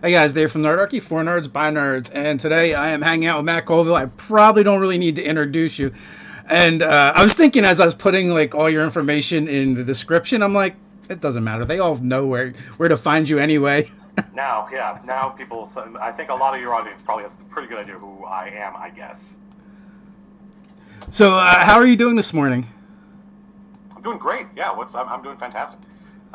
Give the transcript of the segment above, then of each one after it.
Hey guys, Dave from Nerdarchy, for nerds, by nerds, and today I am hanging out with Matt Colville. I probably don't really need to introduce you. And I was thinking as I was putting like all your information in the description, I'm like, it doesn't matter. They all know where to find you anyway. Now people. I think a lot of your audience probably has a pretty good idea who I am. I guess So how are you doing this morning? I'm doing great. Yeah, I'm doing fantastic.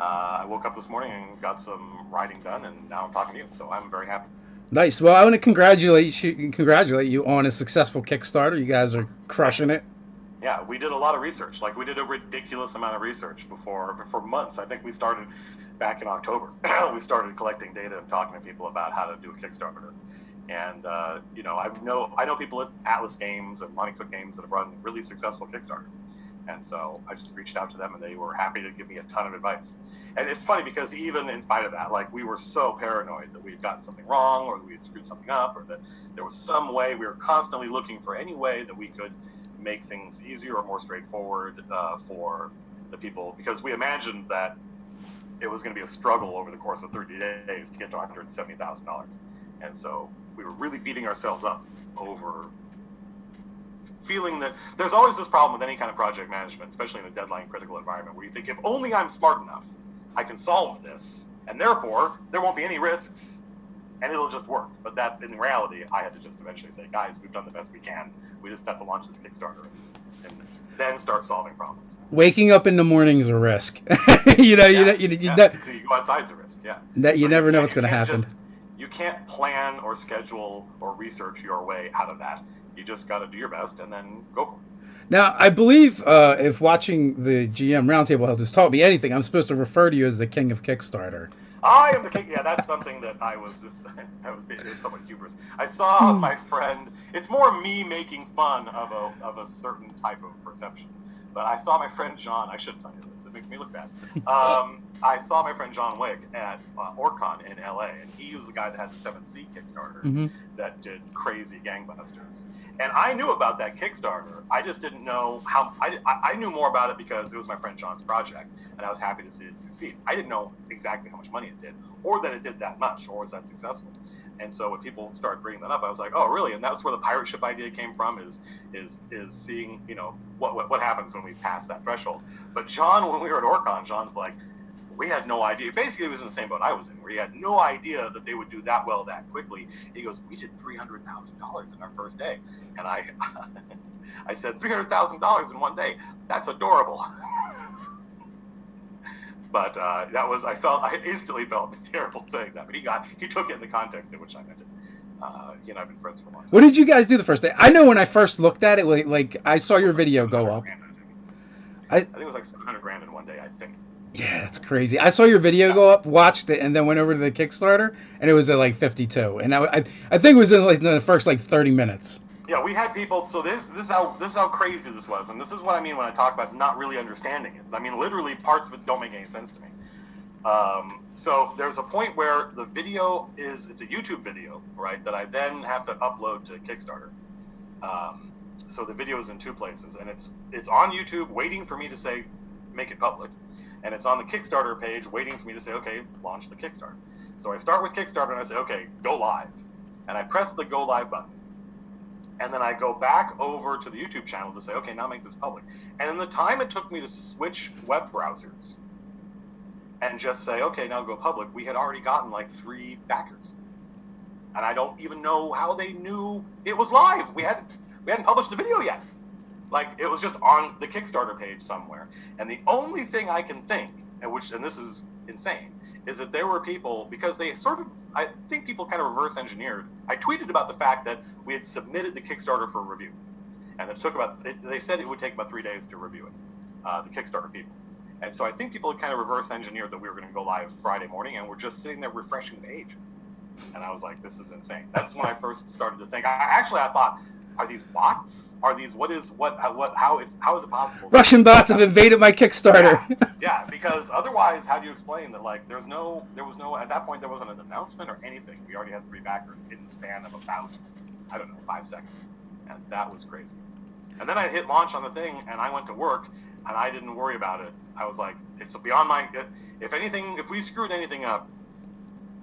I woke up this morning and got some writing done, and now I'm talking to you. So I'm very happy. Nice. Well, I want to congratulate you on a successful Kickstarter. You guys are Thank you. crushing it. Yeah, we did a lot of research. Like we did a ridiculous amount of research for months. I think we started back in October. We started collecting data and talking to people about how to do a Kickstarter. And I know people at Atlas Games and Monte Cook Games that have run really successful Kickstarters. And so I just reached out to them, and they were happy to give me a ton of advice. And it's funny because even in spite of that, like we were so paranoid that we had gotten something wrong, or that we had screwed something up, or that there was some way. We were constantly looking for any way that we could make things easier or more straightforward for the people, because we imagined that it was going to be a struggle over the course of 30 days to get to $170,000. And so we were really beating ourselves up over feeling that there's always this problem with any kind of project management, especially in a deadline critical environment, where you think, if only I'm smart enough, I can solve this, and therefore there won't be any risks, and it'll just work. But that, in reality, I had to just eventually say, guys, we've done the best we can. We just have to launch this Kickstarter and then start solving problems. Waking up in the morning is a risk. You go outside's a risk. Yeah. You So never know what's going to happen. You can't plan or schedule or research your way out of that. You just got to do your best and then go for it. Now, I believe if watching the GM Roundtable has taught me anything, I'm supposed to refer to you as the king of Kickstarter. I am the king. Yeah, that's something that I was just, that was somewhat hubris. I saw my friend, it's more me making fun of a certain type of perception. But I saw my friend John, I shouldn't tell you this, it makes me look bad. I saw my friend John Wigg at OrcCon in LA, and he was the guy that had the 7C Kickstarter that did crazy gangbusters. And I knew about that Kickstarter. I just didn't know how. I knew more about it because it was my friend John's project, and I was happy to see it succeed. I didn't know exactly how much money it did, or that it did that much, or was that successful. And so when people started bringing that up, I was like, oh, really? And that's where the pirate ship idea came from, is seeing, what happens when we pass that threshold. But John, when we were at OrcCon, John's like, we had no idea. Basically, he was in the same boat I was in, where he had no idea that they would do that well that quickly. He goes, we did $300,000 in our first day. And I said, $300,000 in one day? That's adorable. But I instantly felt terrible saying that. But he took it in the context in which I meant it. He and I have been friends for a long time. What did you guys do the first day? I know when I first looked at it, like I saw your video go up. I think it was like $700,000 in one day, I think. Yeah, that's crazy. I saw your video go up, watched it, and then went over to the Kickstarter, and it was at like 52. And I think it was in like the first like 30 minutes. Yeah, we had people. So this is how crazy this was, and this is what I mean when I talk about not really understanding it. I mean, literally, parts of it don't make any sense to me. So there's a point where the video it's a YouTube video, right, that I then have to upload to Kickstarter. So the video is in two places, and it's on YouTube waiting for me to say make it public, and it's on the Kickstarter page waiting for me to say, okay, launch the Kickstarter. So I start with Kickstarter and I say, okay, go live, and I press the go live button. And then I go back over to the YouTube channel to say, okay, now make this public. And in the time it took me to switch web browsers and just say, okay, now go public, we had already gotten like 3 backers. And I don't even know how they knew it was live. We hadn't published the video yet. Like, it was just on the Kickstarter page somewhere. And the only thing I can think, and this is insane, is that there were people, because they I think people kind of reverse engineered. I tweeted about the fact that we had submitted the Kickstarter for review. And they said it would take about 3 days to review it, the Kickstarter people. And so I think people had kind of reverse engineered that we were going to go live Friday morning, and we're just sitting there refreshing the page. And I was like, this is insane. That's when I first started to think. I thought, are these bots? How is it possible? Russian bots have invaded my Kickstarter. Yeah, because otherwise, how do you explain that? Like, there was no, at that point, there wasn't an announcement or anything. We already had 3 backers in the span of about, 5 seconds. And that was crazy. And then I hit launch on the thing, and I went to work, and I didn't worry about it. I was like, it's beyond my, if we screwed anything up,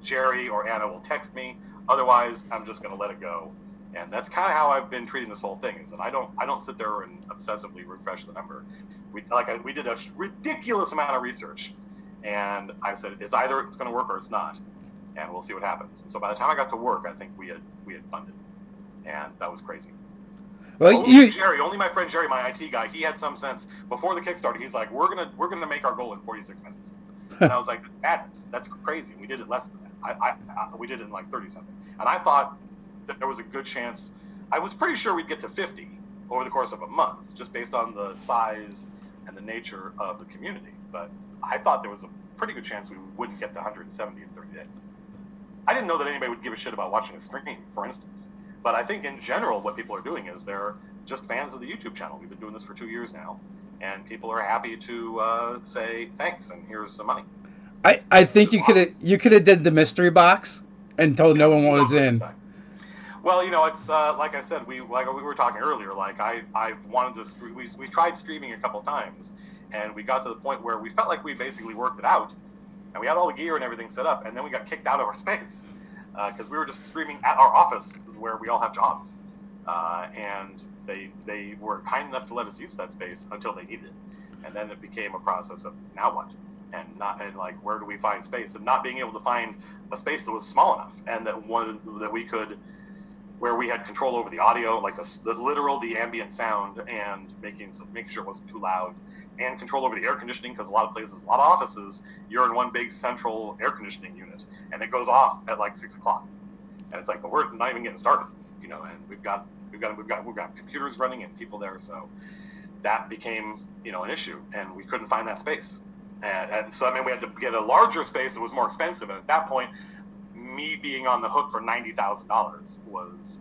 Jerry or Anna will text me. Otherwise, I'm just going to let it go. And that's kind of how I've been treating this whole thing. Is that I don't sit there and obsessively refresh the number. We did a ridiculous amount of research, and I said it's either it's going to work or it's not, and we'll see what happens. And so by the time I got to work, I think we had funded, and that was crazy. Well, only my friend Jerry, my IT guy, he had some sense before the Kickstarter. He's like, we're gonna make our goal in 46 minutes, and I was like, that's crazy. We did it less than that. We did it in like 30 something, and I thought that there was a good chance. I was pretty sure we'd get to 50 over the course of a month, just based on the size and the nature of the community. But I thought there was a pretty good chance we wouldn't get to 170 in 30 days. I didn't know that anybody would give a shit about watching a stream, for instance. But I think in general, what people are doing is they're just fans of the YouTube channel. We've been doing this for 2 years now, and people are happy to say thanks and here's some money. I think you could have did the mystery box and told no one what was in. Well, it's like I said, we were talking earlier. Like I've wanted to stream. We tried streaming a couple times, and we got to the point where we felt like we basically worked it out, and we had all the gear and everything set up, and then we got kicked out of our space because we were just streaming at our office where we all have jobs, and they were kind enough to let us use that space until they needed it, and then it became a process of now what. And like where do we find space, and not being able to find a space that was small enough and that we could, where we had control over the audio, like the ambient sound, and making sure it wasn't too loud, and control over the air conditioning, because a lot of places, a lot of offices, you're in one big central air conditioning unit, and it goes off at like 6 o'clock, and it's like, but we're not even getting started, and we've got computers running and people there, so that became an issue, and we couldn't find that space. And so, we had to get a larger space that was more expensive. And at that point, me being on the hook for $90,000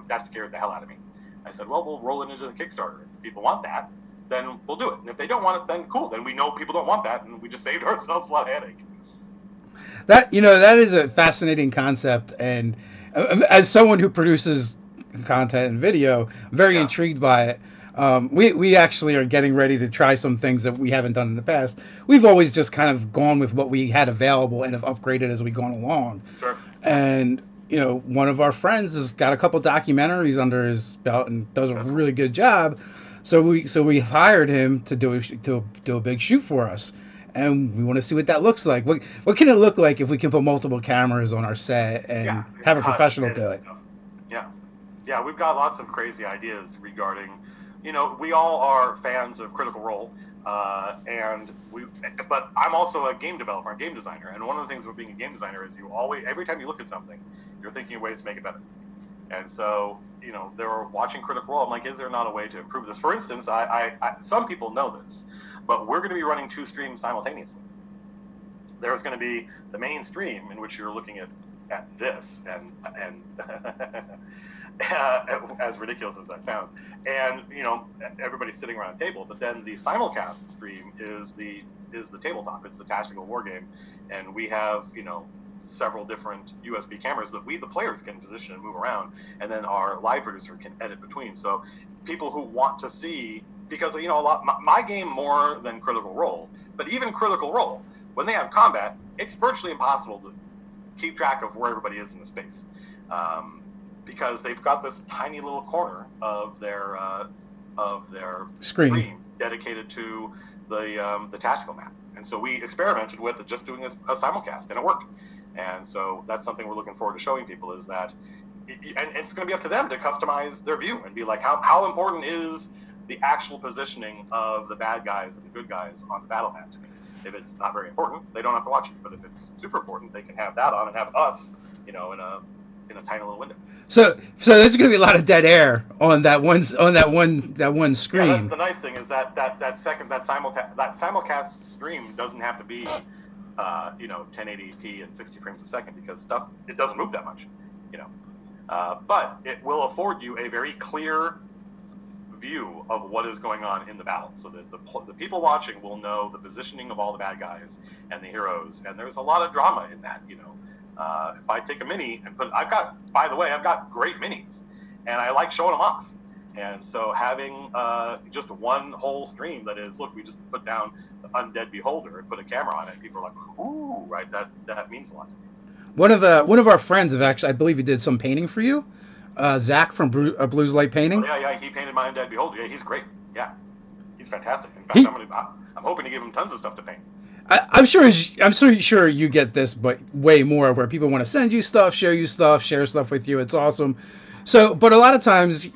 that scared the hell out of me. I said, well, we'll roll it into the Kickstarter. If people want that, then we'll do it. And if they don't want it, then cool. Then we know people don't want that, and we just saved ourselves a lot of headache. That is a fascinating concept, and as someone who produces content and video, I'm very intrigued by it. We actually are getting ready to try some things that we haven't done in the past. We've always just kind of gone with what we had available and have upgraded as we've gone along. Sure. And one of our friends has got a couple documentaries under his belt and does a really good job. So we hired him to do a big shoot for us, and we want to see what that looks like. What can it look like if we can put multiple cameras on our set and have a professional do it? Yeah, we've got lots of crazy ideas regarding. We all are fans of Critical Role, but I'm also a game developer, a game designer, and one of the things about being a game designer is every time you look at something, you're thinking of ways to make it better. And so, they're watching Critical Role. I'm like, is there not a way to improve this? For instance, some people know this, but we're going to be running 2 streams simultaneously. There's going to be the main stream in which you're looking at this and as ridiculous as that sounds, and everybody's sitting around a table. But then the simulcast stream is the tabletop. It's the tactical war game, and we have several different USB cameras that we, the players, can position and move around, and then our live producer can edit between. So people who want to see, because my game more than Critical Role, but even Critical Role, when they have combat, it's virtually impossible to keep track of where everybody is in the space. Because they've got this tiny little corner of their screen dedicated to the tactical map, and so we experimented with just doing a simulcast, and it worked. And so that's something we're looking forward to showing people, is that, and it's going to be up to them to customize their view and be like, how important is the actual positioning of the bad guys and the good guys on the battle map to me? If it's not very important, they don't have to watch it. But if it's super important, they can have that on and have us, in a tiny little window. So there's going to be a lot of dead air on that one screen. Yeah, that's the nice thing, is that simulcast stream doesn't have to be 1080p and 60 frames a second, because it doesn't move that much, but it will afford you a very clear view of what is going on in the battle, so that the people watching will know the positioning of all the bad guys and the heroes, and there's a lot of drama in that. If I take a mini and I've got great minis, and I like showing them off. And so having just one whole stream that is, look, we just put down the Undead Beholder and put a camera on it, people are like, ooh, right, that means a lot to me. One of our friends have actually, I believe he did some painting for you. Zach from Blues Light Oh, Painting. yeah, he painted my Undead Beholder. Yeah, he's great. Yeah, he's fantastic. In fact, He, I'm hoping to give him tons of stuff to paint. I'm sure you get this, but way more where people want to send you stuff, show you stuff, share stuff with you. It's awesome. So, but a lot of times,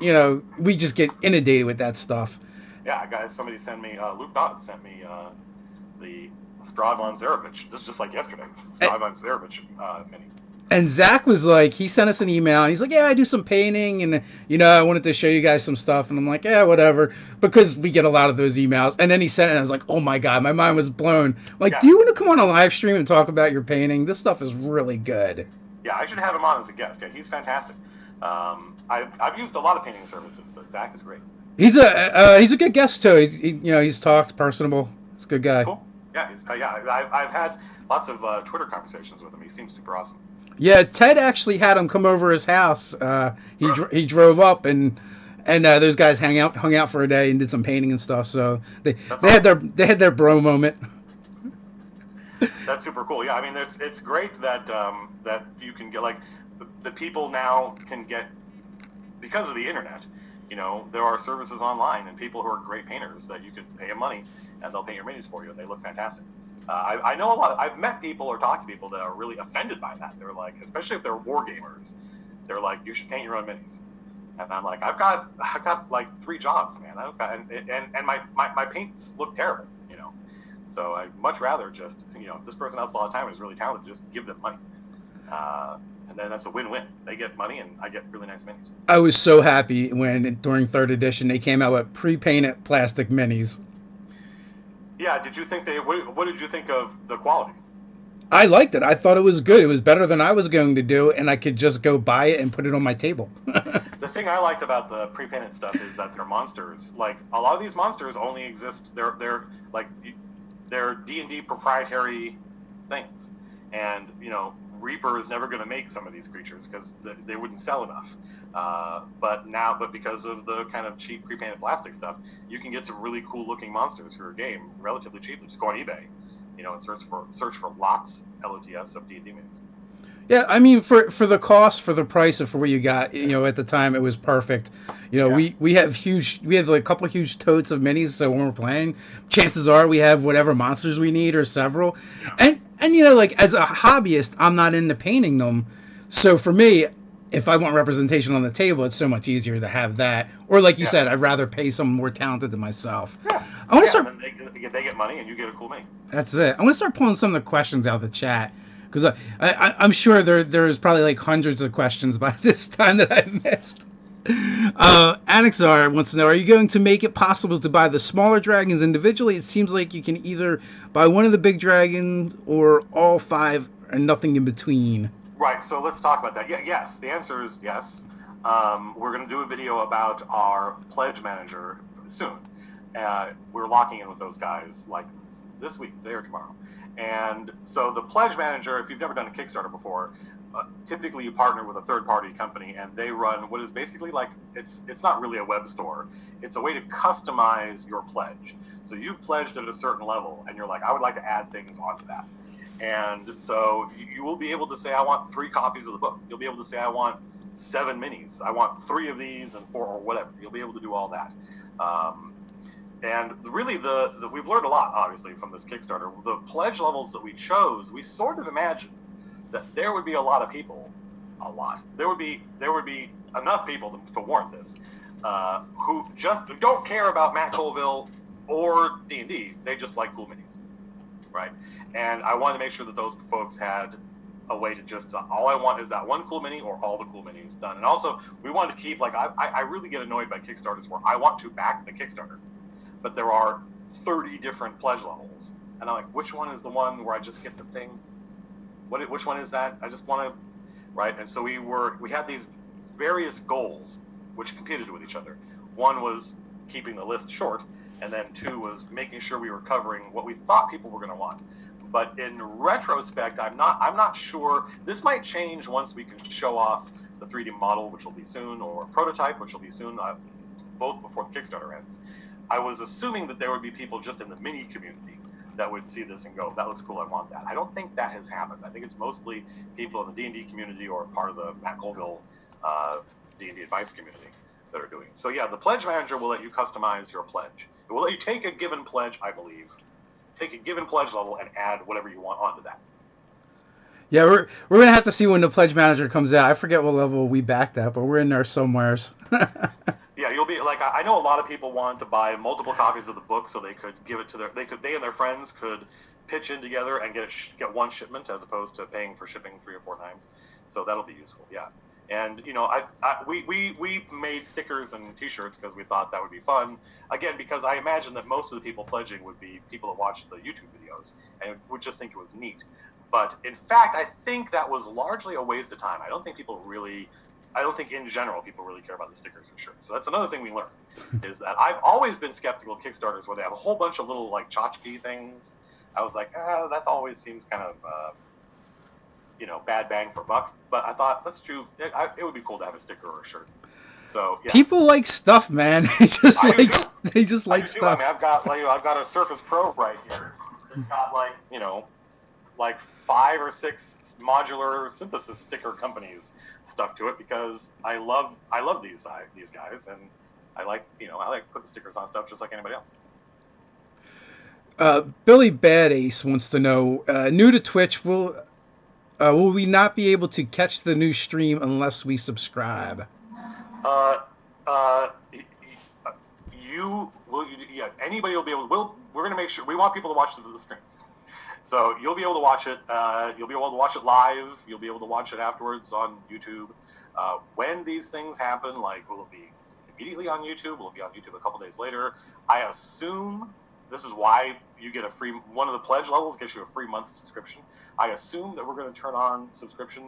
we just get inundated with that stuff. Yeah, guys, somebody sent me, Luke Dodd sent me the Stravan Zarevich. This is just like yesterday. Stravan Zarevich mini. And Zach was like, he sent us an email and he's like, yeah, I do some painting and, I wanted to show you guys some stuff. And I'm like, yeah, whatever. Because we get a lot of those emails. And then he sent it and I was like, oh my God, my mind was blown. Like, Yeah. do you want to come on a live stream and talk about your painting? This stuff is really good. Yeah, I should have him on as a guest. Yeah, he's fantastic. I've used a lot of painting services, but Zach is great. He's a good guest too. He's talked, personable. He's a good guy. Cool. Yeah, I've had lots of Twitter conversations with him. He seems super awesome. Yeah, Ted actually had him come over his house. He drove up and those guys hung out for a day and did some painting and stuff. So they had their bro moment. That's super cool. Yeah, I mean, it's great that that you can get, like, the people now can get, because of the internet. There are services online and people who are great painters that you can pay them money and they'll paint your minis for you and they look fantastic. I know I've met people or talked to people that are really offended by that. They're like, especially if they're war gamers, they're like, you should paint your own minis. And I'm like, I've got like 3 jobs, man. And my paints look terrible, So I'd much rather just, if this person has a lot of time and is really talented, just give them money. And then that's a win-win. They get money and I get really nice minis. I was so happy when during 3rd edition they came out with pre-painted plastic minis. Yeah, did you think what did you think of the quality? I liked it. I thought it was good. It was better than I was going to do, and I could just go buy it and put it on my table. The thing I liked about the pre-painted stuff is that they're monsters. Like, a lot of these monsters only exist. They're D&D proprietary things, and Reaper is never going to make some of these creatures because they wouldn't sell enough. But because of the kind of cheap pre-painted plastic stuff, you can get some really cool looking monsters for your game relatively cheaply. Just go on eBay, and search for lots LOTS of D&D minis. Yeah, I mean, for the cost, for the price, and for what you got, at the time it was perfect. Yeah. We have like a couple of huge totes of minis, so when we're playing, chances are we have whatever monsters we need or several. Yeah. And like as a hobbyist, I'm not into painting them, so for me, if I want representation on the table, it's so much easier to have that. Or like you said, I'd rather pay someone more talented than myself. Yeah. I want to start. And they get money, and you get a cool mini. That's it. I want to start pulling some of the questions out of the chat. Because I'm sure there's probably like hundreds of questions by this time that I've missed. Anixar wants to know, are you going to make it possible to buy the smaller dragons individually? It seems like you can either buy one of the big dragons or all 5 and nothing in between. Right, so let's talk about that. Yeah, yes, the answer is yes. We're going to do a video about our pledge manager soon. We're locking in with those guys like this week, today or tomorrow. And so the pledge manager, if you've never done a Kickstarter before, typically you partner with a third-party company, and they run what is basically like, it's not really a web store. It's a way to customize your pledge. So you've pledged at a certain level, and you're like, I would like to add things onto that. And so you will be able to say, I want 3 copies of the book. You'll be able to say, I want 7 minis. I want 3 of these and 4 or whatever. You'll be able to do all that. And really, we've learned a lot, obviously, from this Kickstarter. The pledge levels that we chose, we sort of imagined that there would be a lot of people, There would be enough people to warrant this, who just don't care about Matt Colville or D&D. They just like cool minis, right? And I wanted to make sure that those folks had a way to just, all I want is that one cool mini or all the cool minis done. And also, we wanted to keep, like, I really get annoyed by Kickstarters where I want to back the Kickstarter, but there are 30 different pledge levels. And I'm like, which one is the one where I just get the thing? Which one is that? I just want to, right? And so we had these various goals which competed with each other. One was keeping the list short, and then 2 was making sure we were covering what we thought people were going to want. But in retrospect, I'm not sure. This might change once we can show off the 3D model, which will be soon, or prototype, which will be soon, both before the Kickstarter ends. I was assuming that there would be people just in the mini community that would see this and go, that looks cool, I want that. I don't think that has happened. I think it's mostly people in the D&D community or part of the Matt Colville D&D advice community that are doing it. So yeah, the pledge manager will let you customize your pledge. It will let you take a given pledge, I believe, take a given pledge level and add whatever you want onto that. Yeah, we're gonna have to see when the pledge manager comes out. I forget what level we backed at, but we're in there somewheres. Yeah, you'll be like, I know a lot of people want to buy multiple copies of the book so they could give it to they and their friends could pitch in together and get one shipment as opposed to paying for shipping 3 or 4 times. So that'll be useful. Yeah. And we made stickers and T-shirts because we thought that would be fun. Again, because I imagine that most of the people pledging would be people that watched the YouTube videos and would just think it was neat. But in fact, I think that was largely a waste of time. I don't think in general people really care about the stickers and shirts. So that's another thing we learned is that I've always been skeptical of Kickstarters where they have a whole bunch of little like tchotchke things. I was like, that always seems kind of bad bang for buck. But I thought that's true. It would be cool to have a sticker or a shirt. So yeah. People like stuff, man. They just like stuff. I mean, I've got a Surface Pro right here. It's got like 5 or 6 modular synthesis sticker companies stuck to it because I love these guys, and I like putting stickers on stuff just like anybody else. Billy Bad Ace wants to know, new to Twitch, will we not be able to catch the new stream unless we subscribe? Anybody will be able. We're going to make sure we want people to watch the stream. So you'll be able to watch it. You'll be able to watch it live. You'll be able to watch it afterwards on YouTube. When these things happen, like, will it be immediately on YouTube? Will it be on YouTube a couple days later? I assume this is why you get a free, one of the pledge levels gets you a free month subscription. I assume that we're going to turn on subscription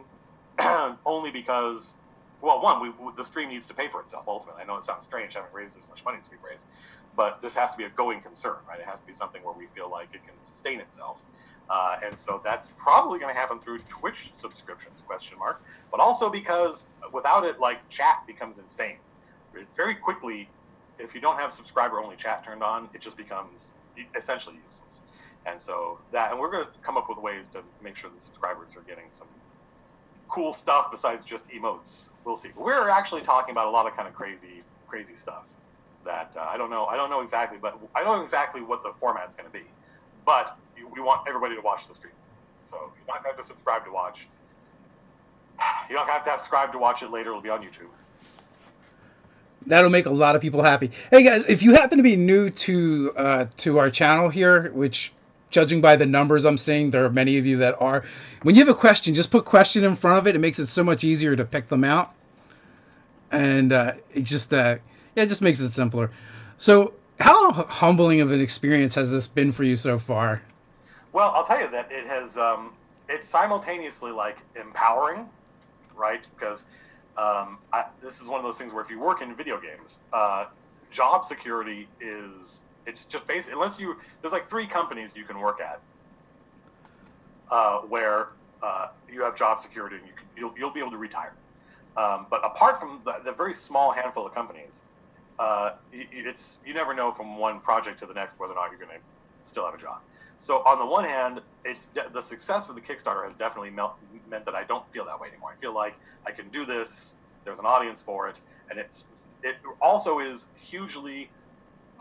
only because, well, one, the stream needs to pay for itself ultimately. I know it sounds strange having raised as much money as we've raised, but this has to be a going concern, right? It has to be something where we feel like it can sustain itself. And so that's probably going to happen through Twitch subscriptions, ? But also because without it, like, chat becomes insane. Very quickly, if you don't have subscriber-only chat turned on, it just becomes essentially useless. And so and we're going to come up with ways to make sure the subscribers are getting some cool stuff besides just emotes. We'll see. We're actually talking about a lot of kind of crazy stuff that I don't know exactly, but I know exactly what the format's going to be. But we want everybody to watch the stream. So you don't have to subscribe to watch. You don't have to subscribe to watch it later. It'll be on YouTube. That'll make a lot of people happy. Hey guys, if you happen to be new to our channel here, which, judging by the numbers I'm seeing, there are many of you that are. When you have a question, just put question in front of it. It makes it so much easier to pick them out, and it just makes it simpler. So, how humbling of an experience has this been for you so far? Well, I'll tell you that it has. It's simultaneously like empowering, right? Because this is one of those things where if you work in video games, job security it's just basic. Unless there's like 3 companies you can work at where you have job security and you'll be able to retire. But apart from the very small handful of companies, you never know from one project to the next whether or not you're going to still have a job. So on the one hand, the success of the Kickstarter has definitely meant that I don't feel that way anymore. I feel like I can do this. There's an audience for it, and it also is hugely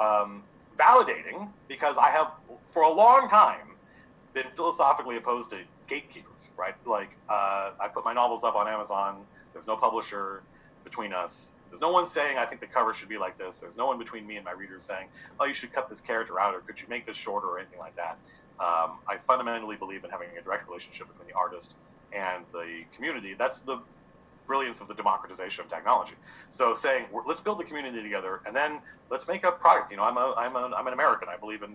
validating because I have for a long time been philosophically opposed to gatekeepers. Right? Like I put my novels up on Amazon. There's no publisher between us. There's no one saying, I think the cover should be like this. There's no one between me and my readers saying, oh, you should cut this character out, or could you make this shorter, or anything like that. I fundamentally believe in having a direct relationship between the artist and the community. That's the brilliance of the democratization of technology. So saying, let's build the community together, and then let's make a product. I'm an American. I believe in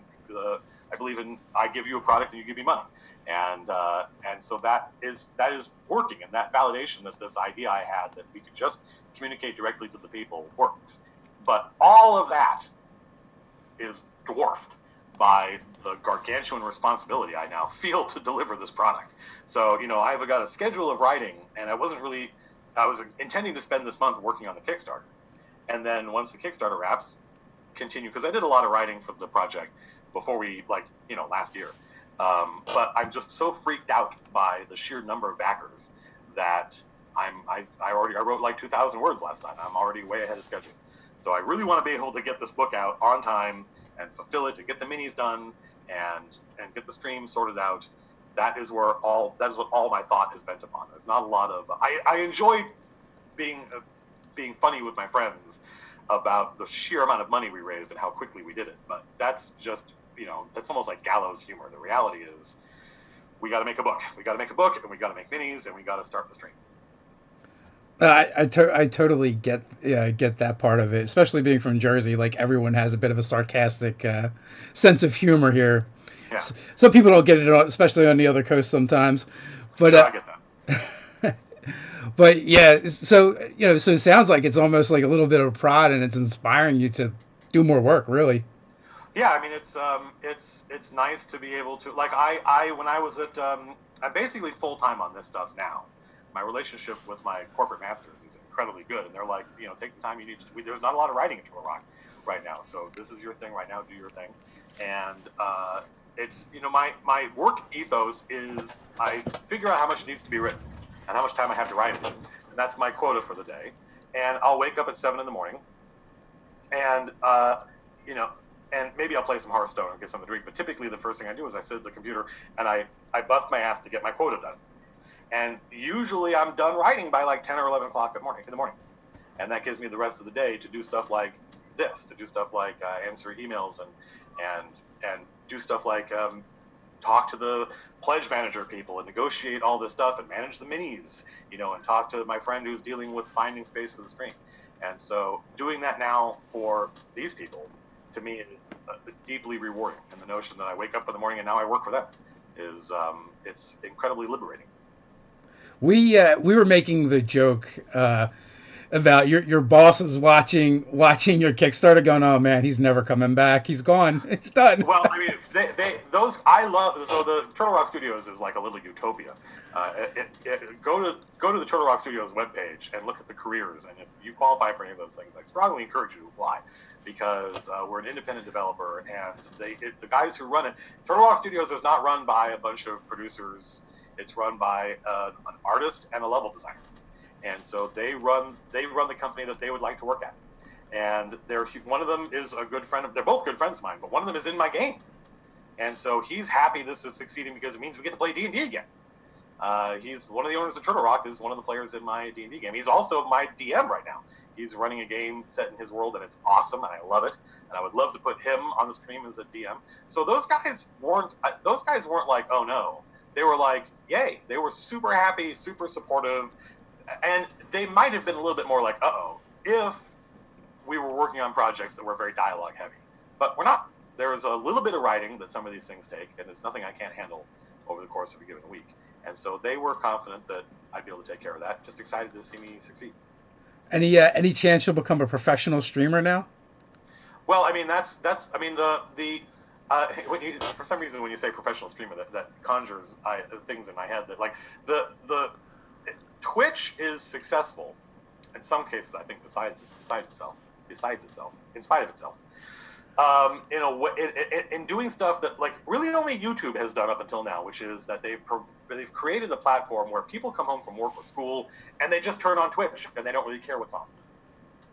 I give you a product and you give me money. And so that is working, and that validation that this idea I had that we could just communicate directly to the people works. But all of that is dwarfed by the gargantuan responsibility I now feel to deliver this product. So I've got a schedule of writing, and I was intending to spend this month working on the Kickstarter, and then once the Kickstarter wraps, continue, because I did a lot of writing for the project before we last year. But I'm just so freaked out by the sheer number of backers that I wrote like 2,000 words last night. I'm already way ahead of schedule. So I really want to be able to get this book out on time and fulfill it, and get the minis done, and get the stream sorted out. That is what all my thought is bent upon. There's not a lot of I enjoy being funny with my friends about the sheer amount of money we raised and how quickly we did it. But that's just, that's almost like gallows humor. The reality is we got to make a book. We got to make a book, and we got to make minis, and we got to start the stream. I totally get that part of it, especially being from Jersey. Like everyone has a bit of a sarcastic sense of humor here. Yeah. So people don't get it, especially on the other coast sometimes. But sure, I get that. but yeah, so so it sounds like it's almost like a little bit of pride, and it's inspiring you to do more work, really. Yeah, I mean it's nice to be able to, like, I when I was at I'm basically full time on this stuff now. My relationship with my corporate masters is incredibly good, and they're like, take the time you need to. There's not a lot of writing in Turtle Rock right now, so this is your thing right now. Do your thing, and it's my work ethos is I figure out how much needs to be written and how much time I have to write it, and that's my quota for the day. And I'll wake up at 7 in the morning, and and maybe I'll play some Hearthstone and get something to drink. But typically, the first thing I do is I sit at the computer and I bust my ass to get my quota done. And usually, I'm done writing by like 10 or 11 o'clock in the morning, and that gives me the rest of the day to do stuff like this, to do stuff like answer emails and do stuff like talk to the pledge manager people and negotiate all this stuff and manage the minis, and talk to my friend who's dealing with finding space for the stream. And so doing that now for these people, to me, is deeply rewarding. And the notion that I wake up in the morning and now I work for them is it's incredibly liberating. We were making the joke about your boss is watching your Kickstarter, going, "Oh man, he's never coming back. He's gone. It's done." Well, I mean, those I love. So the Turtle Rock Studios is like a little utopia. Go to the Turtle Rock Studios webpage and look at the careers, and if you qualify for any of those things, I strongly encourage you to apply, because we're an independent developer, and the guys who run it. Turtle Rock Studios is not run by a bunch of producers. It's run by an artist and a level designer, and so they run the company that they would like to work at. And one of them is a good friend of. They're both good friends of mine, but one of them is in my game, and so he's happy this is succeeding because it means we get to play D&D again. He's one of the owners of Turtle Rock, is one of the players in my D&D game. He's also my DM right now. He's running a game set in his world, and it's awesome, and I love it. And I would love to put him on the stream as a DM. So those guys weren't like, oh no. They were like, yay. They were super happy, super supportive, and they might have been a little bit more like, uh-oh, if we were working on projects that were very dialogue heavy. But we're not. There's a little bit of writing that some of these things take, and it's nothing I can't handle over the course of a given week. And so they were confident that I'd be able to take care of that. Just excited to see me succeed. Any chance you'll become a professional streamer now? Well, I mean that's I mean for some reason when you say professional streamer, that conjures things in my head that, like, the Twitch is successful in some cases, I think, besides itself, in spite of itself. In a way, in doing stuff that, like, really only YouTube has done up until now, which is that they've created a platform where people come home from work or school and they just turn on Twitch and they don't really care what's on,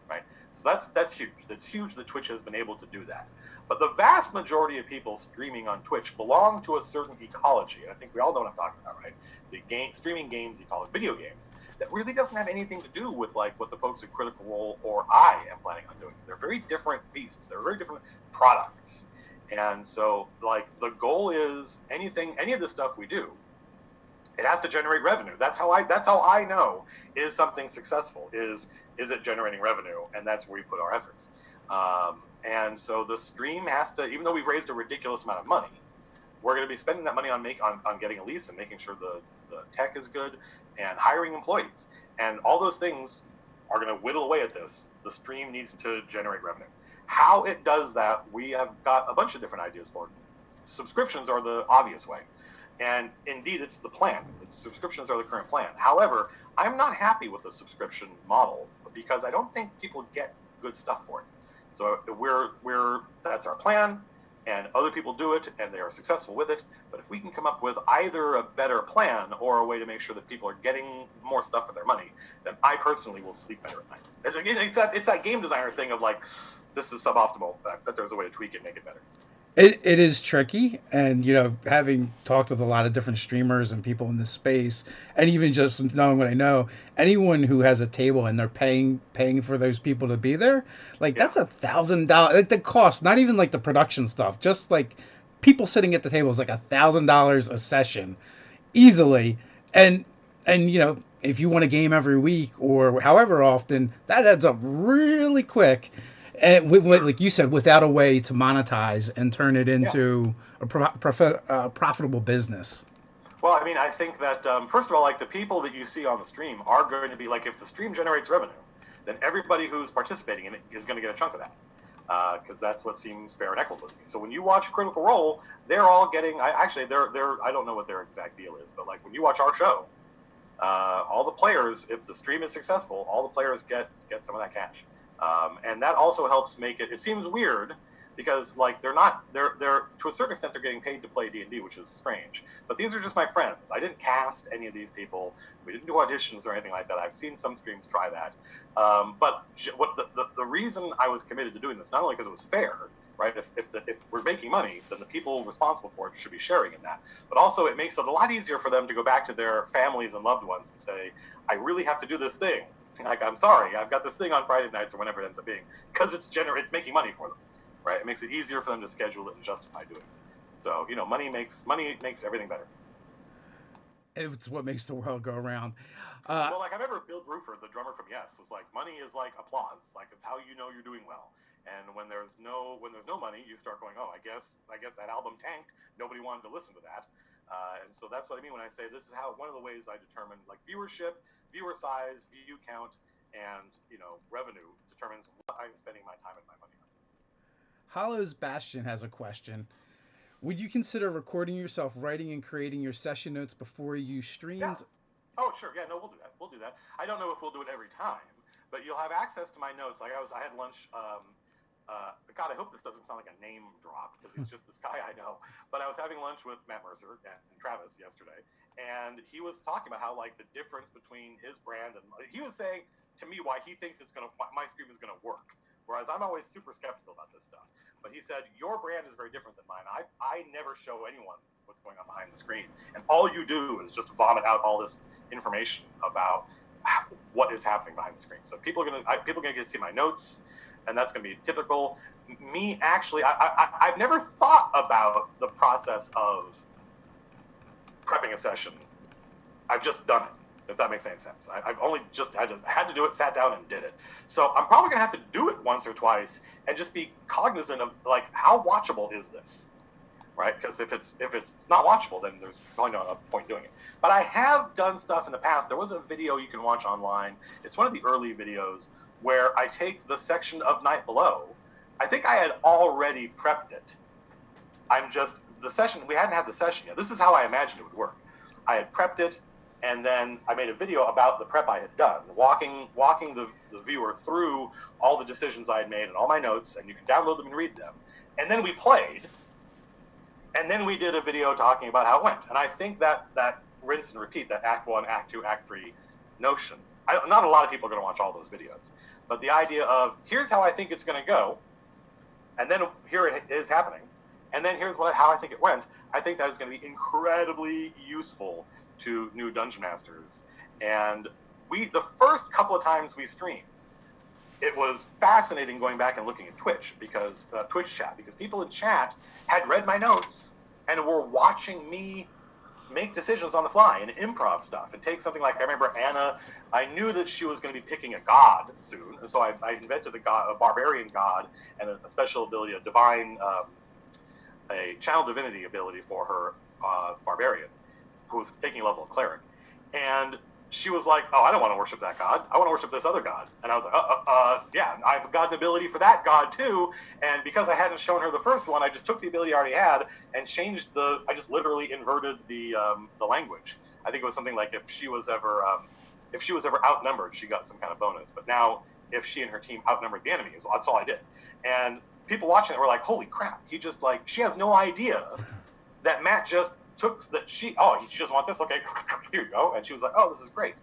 right? So that's huge. That's huge that Twitch has been able to do that. But the vast majority of people streaming on Twitch belong to a certain ecology, and I think we all know what I'm talking about, right? The streaming games ecology, video games, that really doesn't have anything to do with, like, what the folks at Critical Role or I am planning on doing. They're very different beasts. They're very different products. And so, like, the goal is any of the stuff we do, it has to generate revenue. That's how I know, is something successful, is it generating revenue, and that's where we put our efforts. And so the stream has to, even though we've raised a ridiculous amount of money, we're going to be spending that money on getting a lease and making sure the tech is good and hiring employees. And all those things are going to whittle away at this. The stream needs to generate revenue. How it does that, we have got a bunch of different ideas for it. Subscriptions are the obvious way. And indeed, it's the plan. Subscriptions are the current plan. However, I'm not happy with the subscription model because I don't think people get good stuff for it. So that's our plan. and other people do it and they are successful with it. But if we can come up with either a better plan or a way to make sure that people are getting more stuff for their money, then I personally will sleep better at night. It's that game designer thing of like, this is suboptimal, but there's a way to tweak it, make it better. It is tricky, and having talked with a lot of different streamers and people in this space, and even just knowing what I know, anyone who has a table and they're paying for those people to be there, like Yeah. that's $1,000. Like the cost, not even like the production stuff, just like people sitting at the table is like $1,000 a session, easily, and if you want a game every week or however often, that adds up really quick. And like you said, without a way to monetize and turn it Yeah. into a profitable business. Well, I mean, I think that first of all, like the people that you see on the stream are going to be like, if the stream generates revenue, then everybody who's participating in it is going to get a chunk of that, because that's what seems fair and equitable to me. So when you watch Critical Role, they're all getting. They're. I don't know what their exact deal is, but like when you watch our show, all the players, if the stream is successful, all the players get some of that cash, and that also helps make it. It seems weird because like they're to a certain extent they're getting paid to play D&D, which is strange. But these are just my friends. I didn't cast any of these people. We didn't do auditions or anything like that. I've seen some streams try that. But what the reason I was committed to doing this, not only because it was fair, right? If we're making money, then the people responsible for it should be sharing in that. But also it makes it a lot easier for them to go back to their families and loved ones and say, I really have to do this thing. Like, I'm sorry, I've got this thing on Friday nights or whenever it ends up being, because it's making money for them. Right, it makes it easier for them to schedule it and justify doing it. So money makes everything better. It's what makes the world go around. Well, like I remember Bill Bruford, the drummer from Yes, was like, money is like applause. Like it's how you know you're doing well. And when there's no money, you start going, oh, I guess that album tanked. Nobody wanted to listen to that. And so that's what I mean when I say this is how one of the ways I determine like viewership, viewer size, view count, and revenue determines what I'm spending my time and my money on. Hollow's Bastion has a question. Would you consider recording yourself writing and creating your session notes before you Yeah. streamed? Oh, sure. Yeah, no, we'll do that. We'll do that. I don't know if we'll do it every time, but you'll have access to my notes. Like I had lunch. God, I hope this doesn't sound like a name drop because he's just this guy I know. But I was having lunch with Matt Mercer and Travis yesterday, and he was talking about how like the difference between his brand and he was saying to me why he thinks my stream is gonna work. Whereas I'm always super skeptical about this stuff. But he said, your brand is very different than mine. I never show anyone what's going on behind the screen. And all you do is just vomit out all this information about what is happening behind the screen. So people are going to get to see my notes, and that's going to be typical. Me, actually, I've never thought about the process of prepping a session. I've just done it, if that makes any sense. I've only just had to do it, sat down and did it. So I'm probably going to have to do it once or twice and just be cognizant of like how watchable is this, right? Because if it's not watchable, then there's probably no point doing it. But I have done stuff in the past. There was a video you can watch online. It's one of the early videos where I take the section of Night Below. I think I had already prepped it. We hadn't had the session yet. This is how I imagined it would work. I had prepped it, and then I made a video about the prep I had done, walking the viewer through all the decisions I had made and all my notes, and you can download them and read them. And then we played, and then we did a video talking about how it went. And I think that rinse and repeat, that Act 1, Act 2, Act 3 notion, not a lot of people are going to watch all those videos, but the idea of here's how I think it's going to go, and then here it is happening, and then here's how I think it went, I think that is going to be incredibly useful to new dungeon masters. And the first couple of times we streamed, it was fascinating going back and looking at Twitch chat, because people in chat had read my notes and were watching me make decisions on the fly and improv stuff and take something like, I remember Anna, I knew that she was going to be picking a god soon, and so I invented a barbarian god and a special ability, a channel divinity ability for her barbarian, who was taking a level of cleric. And she was like, oh, I don't want to worship that god. I want to worship this other god. And I was like, yeah, I've got an ability for that god too. And because I hadn't shown her the first one, I just took the ability I already had and I just literally inverted the language. I think it was something like if she was ever outnumbered, she got some kind of bonus. But now if she and her team outnumbered the enemies, that's all I did. And people watching it were like, holy crap, he just like, she has no idea that Matt just took that she just want this, okay, here you go. And she was like, oh, this is great.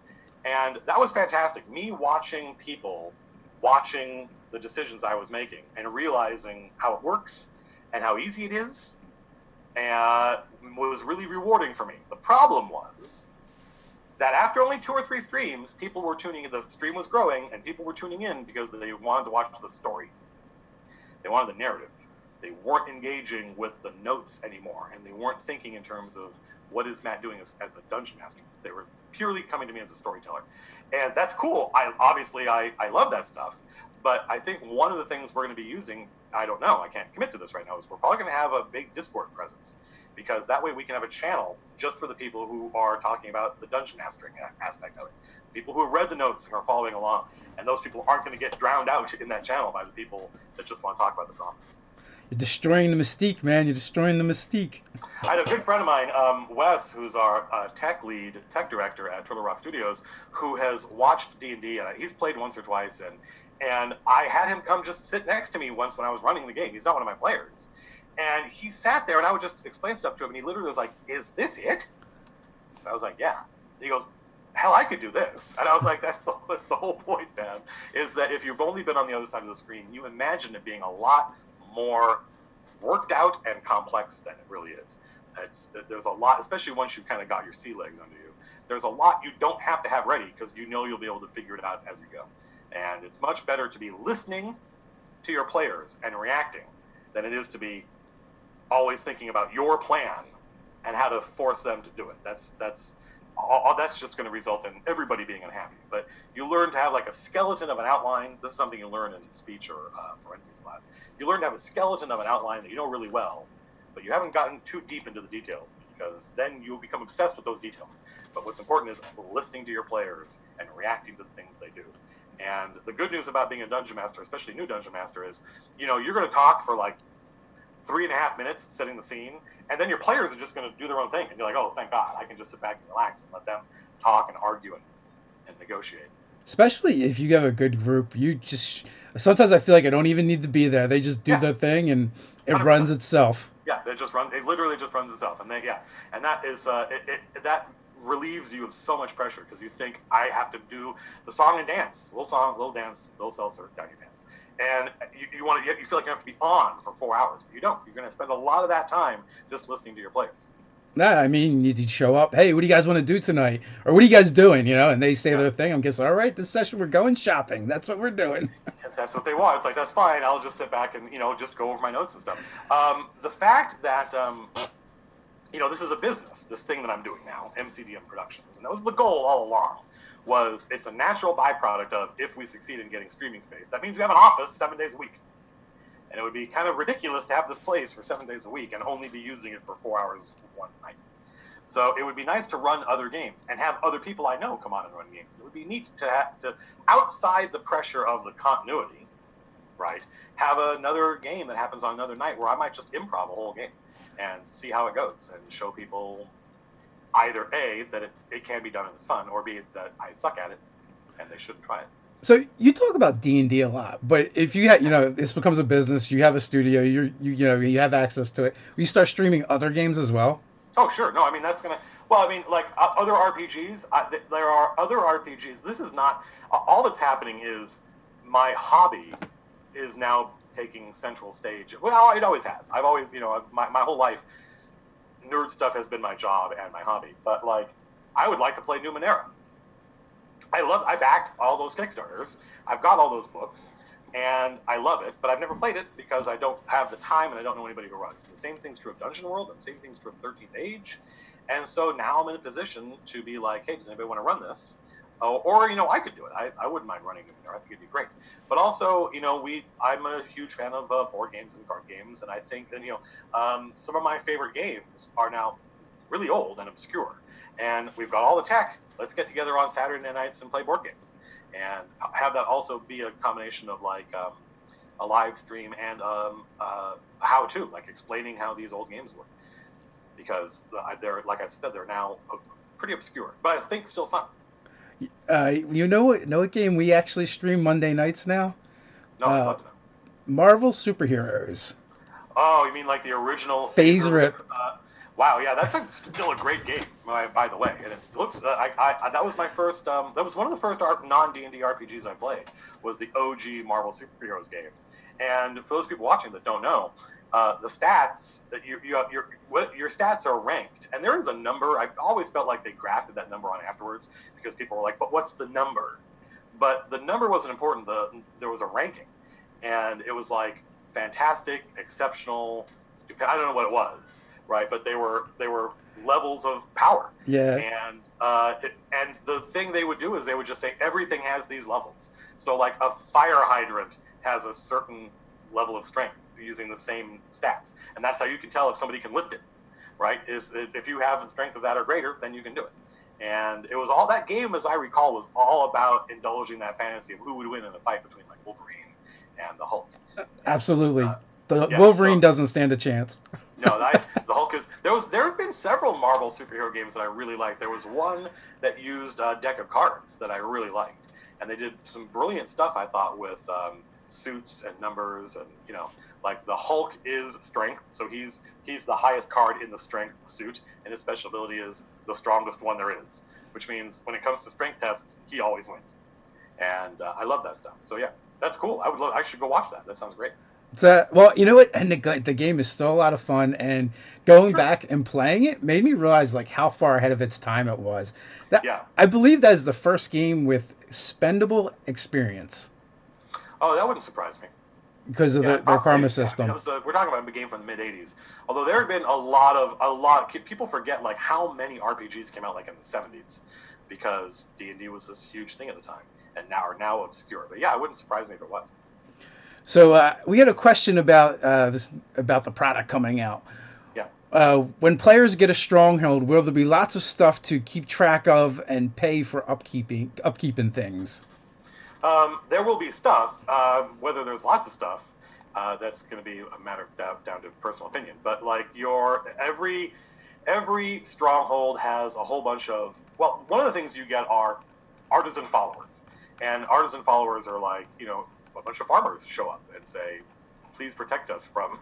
And that was fantastic. Me watching people watching the decisions I was making and realizing how it works and how easy it is, and was really rewarding for me. The problem was that after only 2 or 3 streams, people were tuning in. The stream was growing, and people were tuning in because they wanted to watch the story. They wanted the narrative. They weren't engaging with the notes anymore, and they weren't thinking in terms of what is Matt doing as a dungeon master. They were purely coming to me as a storyteller. And that's cool. I love that stuff. But I think one of the things we're going to be using, I don't know, I can't commit to this right now, is we're probably going to have a big Discord presence. Because that way we can have a channel just for the people who are talking about the dungeon mastering aspect of it. People who have read the notes and are following along. And those people aren't going to get drowned out in that channel by the people that just want to talk about the drama. You're destroying the mystique, man. You're destroying the mystique. I had a good friend of mine, Wes, who's our tech director at Turtle Rock Studios, who has watched D&D, and he's played once or twice, and I had him come just sit next to me once when I was running the game. He's not one of my players. And he sat there, and I would just explain stuff to him, and he literally was like, is this it? And I was like, yeah. And he goes, hell, I could do this. And I was like, that's the whole point, man, is that if you've only been on the other side of the screen, you imagine it being a lot more worked out and complex than it really is. There's a lot, especially once you've kind of got your sea legs under you, there's a lot you don't have to have ready because you know you'll be able to figure it out as you go. And it's much better to be listening to your players and reacting than it is to be always thinking about your plan and how to force them to do it. That's just going to result in everybody being unhappy. But you learn to have like a skeleton of an outline. This is something you learn in speech or forensics class. You learn to have a skeleton of an outline that you know really well, but you haven't gotten too deep into the details because then you'll become obsessed with those details. But what's important is listening to your players and reacting to the things they do. And the good news about being a dungeon master, especially new dungeon master, is, you know, you're going to talk for like 3.5 minutes setting the scene, and then your players are just going to do their own thing, and you're like, oh, thank God, I can just sit back and relax and let them talk and argue and negotiate. Especially if you have a good group, you just sometimes I feel like I don't even need to be there. They just do their thing, and it 100%. runs itself. Yeah, it literally just runs itself, and and that is that relieves you of so much pressure because you think I have to do the song and dance, little song, little dance, little seltzer down your pants. And you feel like you have to be on for 4 hours, but you don't. You're going to spend a lot of that time just listening to your players. Nah, I mean, you show up. Hey, what do you guys want to do tonight? Or what are you guys doing? You know, and they say their thing. I'm guessing, all right, this session we're going shopping. That's what we're doing. If that's what they want, it's like, that's fine. I'll just sit back and, just go over my notes and stuff. The fact that, this is a business, this thing that I'm doing now, MCDM Productions, and that was the goal all along, was it's a natural byproduct of if we succeed in getting streaming space. That means we have an office 7 days a week. And it would be kind of ridiculous to have this place for 7 days a week and only be using it for 4 hours one night. So it would be nice to run other games and have other people I know come on and run games. It would be neat to outside the pressure of the continuity, right, have another game that happens on another night where I might just improv a whole game and see how it goes and show people either A, that it can be done and it's fun, or B, that I suck at it and they shouldn't try it. So you talk about D&D a lot, but if you had, this becomes a business, you have a studio, you have access to it. You start streaming other games as well. Oh, sure. No, I mean, that's going to, well, I mean, like other RPGs, there are other RPGs. This is not, all that's happening is my hobby is now taking central stage. Well, it always has. I've always, my whole life, nerd stuff has been my job and my hobby. But like, I would like to play Numenera. I backed all those Kickstarters. I've got all those books, and I love it, but I've never played it because I don't have the time and I don't know anybody who runs. And the same thing's true of Dungeon World, and the same thing's true of 13th Age. And so now I'm in a position to be like, hey, does anybody want to run this? Or I could do it. I wouldn't mind running Numenera. I think it'd be great. But also, I'm a huge fan of board games and card games, and I think that, some of my favorite games are now really old and obscure. And we've got all the tech. Let's get together on Saturday nights and play board games, and have that also be a combination of like a live stream and how-to, like explaining how these old games work, because they're, like I said, they're now pretty obscure, but I think still fun. You know what game we actually stream Monday nights now? No, I'd love to know. Marvel superheroes. Oh, you mean like the original Phase Phaser? Rip. Wow, yeah, that's still a great game, by the way. And it looks, that was my first, that was one of the first non D&D RPGs I played. Was the OG Marvel superheroes game. And for those people watching that don't know, the stats that your stats are ranked, and there is a number. I've always felt like they grafted that number on afterwards because people were like, "But what's the number?" But the number wasn't important. There was a ranking, and it was like fantastic, exceptional, stupid. I don't know what it was, right? But they were levels of power. Yeah. And and the thing they would do is they would just say everything has these levels. So like a fire hydrant has a certain level of strength using the same stats, and that's how you can tell if somebody can lift it, right? Is if you have the strength of that or greater, then you can do it. And it was all that game, as I recall, was all about indulging that fantasy of who would win in a fight between like Wolverine and the Hulk. Absolutely. The Yeah, Wolverine so, doesn't stand a chance. no, the Hulk is there have been several Marvel superhero games that I really liked. There was one that used a deck of cards that I really liked, and they did some brilliant stuff. I thought with suits and numbers, and like the Hulk is strength, so he's the highest card in the strength suit, and his special ability is the strongest one there is, which means when it comes to strength tests, he always wins. And I love that stuff. So yeah, that's cool. I should go watch that. That sounds great. So, well, you know what? And the game is still a lot of fun. And going Sure. back and playing it made me realize like how far ahead of its time it was. That Yeah. I believe that is the first game with spendable experience Oh, that wouldn't surprise me. because of Yeah, their karma yeah. I mean, system. we're talking about a game from the mid '80s. Although there had been a lot. People forget like how many RPGs came out like in the '70s, because D&D was this huge thing at the time, and now are now obscure. But yeah, it wouldn't surprise me if it was. So we had a question about this about the product coming out. Yeah. When players get a stronghold, will there be lots of stuff to keep track of and pay for upkeeping things? There will be stuff. Whether there's lots of stuff, that's going to be a matter of down to personal opinion. But like every stronghold has a whole bunch of. Well, one of the things you get are artisan followers, and artisan followers are like a bunch of farmers show up and say, "Please protect us from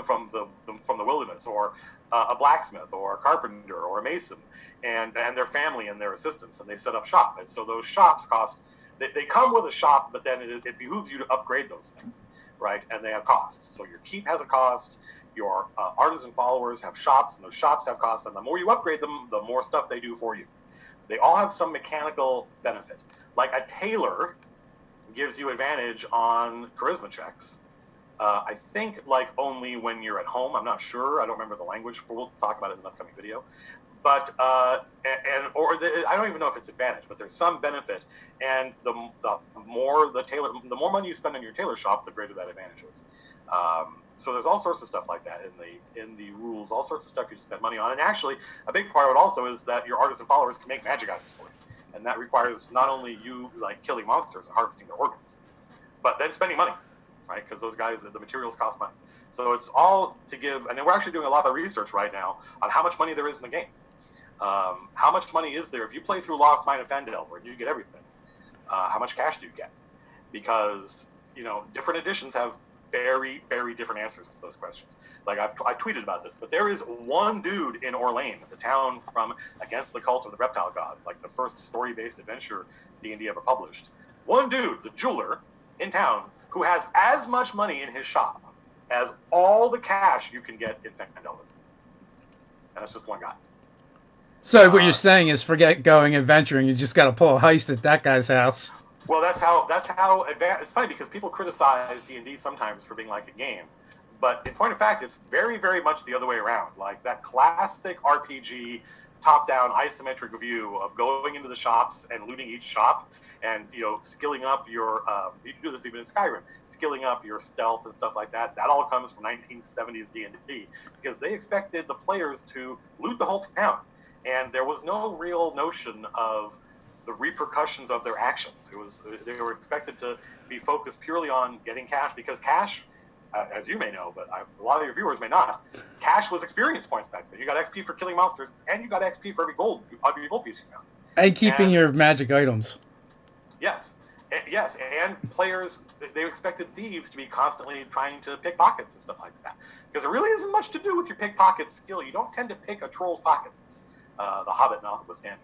from the wilderness," or a blacksmith, or a carpenter, or a mason, and their family and their assistants, and they set up shop. And so those shops cost. They come with a shop, but then it behooves you to upgrade those things, right? And they have costs. So your keep has a cost. Your artisan followers have shops, and those shops have costs. And the more you upgrade them, the more stuff they do for you. They all have some mechanical benefit. Like a tailor gives you advantage on charisma checks. I think like only when you're at home. I'm not sure. I don't remember the language. We'll talk about it in an upcoming video. But I don't even know if it's advantage, but there's some benefit. And the more the more money you spend in your tailor shop, the greater that advantage is. So there's all sorts of stuff like that in the rules, all sorts of stuff you spend money on. And actually, a big part of it also is that your artisan followers can make magic items for you, and that requires not only you like killing monsters and harvesting their organs, but then spending money, right? Because those guys, the materials cost money. So it's all to give, and we're actually doing a lot of research right now on how much money there is in the game. How much money is there if you play through Lost Mine of Phandelver and you get everything? How much cash do you get? Because different editions have very, very different answers to those questions. Like I tweeted about this, but there is one dude in Orlane, the town from Against the Cult of the Reptile God, like the first story-based adventure D&D ever published. One dude, the jeweler in town, who has as much money in his shop as all the cash you can get in Phandelver, and that's just one guy. So what you're saying is forget going adventuring. You just got to pull a heist at that guy's house. Well, that's how advanced. It's funny because people criticize D&D sometimes for being like a game, but in point of fact, it's very, very much the other way around. Like that classic RPG top-down isometric view of going into the shops and looting each shop, and skilling up your. You can do this even in Skyrim, skilling up your stealth and stuff like that. That all comes from 1970s D&D because they expected the players to loot the whole town. And there was no real notion of the repercussions of their actions. They were expected to be focused purely on getting cash, because cash, as you may know, but a lot of your viewers may not, cash was experience points back then. You got XP for killing monsters, and you got XP for every gold piece you found. And keeping And your magic items. yes, Yes, and players, they expected thieves to be constantly trying to pick pockets and stuff like that. Because there really isn't much to do with your pickpocket skill. You don't tend to pick a troll's pockets, the Hobbit notwithstanding.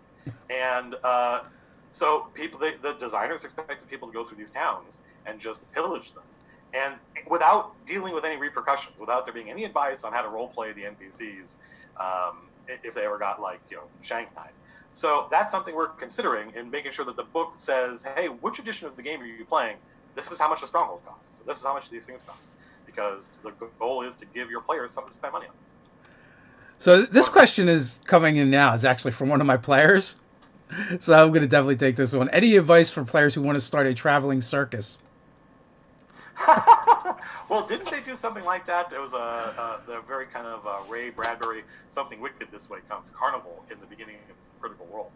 And so the designers expected people to go through these towns and just pillage them. And without dealing with any repercussions, without there being any advice on how to roleplay the NPCs, if they ever got, like, shanghaied. So that's something we're considering in making sure that the book says, hey, which edition of the game are you playing? This is how much the Stronghold costs. So this is how much these things cost. Because the goal is to give your players something to spend money on. So this question is coming in now. Is actually from one of my players. So I'm going to definitely take this one. Any advice for players who want to start a traveling circus? Well, didn't they do something like that? It was the very kind of Ray Bradbury, Something Wicked This Way Comes Carnival in the beginning of Critical Role.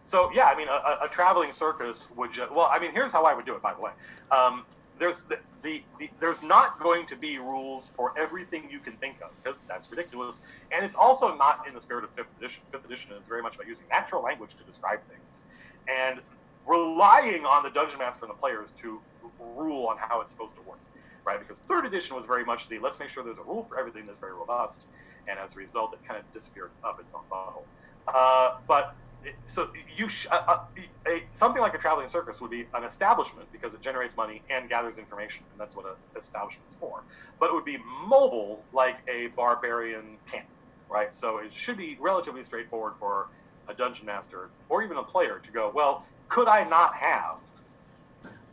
So yeah, I mean, a traveling circus would well, I mean, here's how I would do it, by the way. There's not going to be rules for everything you can think of, because that's ridiculous, and it's also not in the spirit of fifth edition. Fifth edition is very much about using natural language to describe things, and relying on the dungeon master and the players to rule on how it's supposed to work, right? Because third edition was very much let's make sure there's a rule for everything that's very robust, and as a result, it kind of disappeared up its own butthole. So something like a traveling circus would be an establishment because it generates money and gathers information, and that's what an establishment is for. But it would be mobile like a barbarian camp, right? So it should be relatively straightforward for a dungeon master or even a player to go, well, could I not have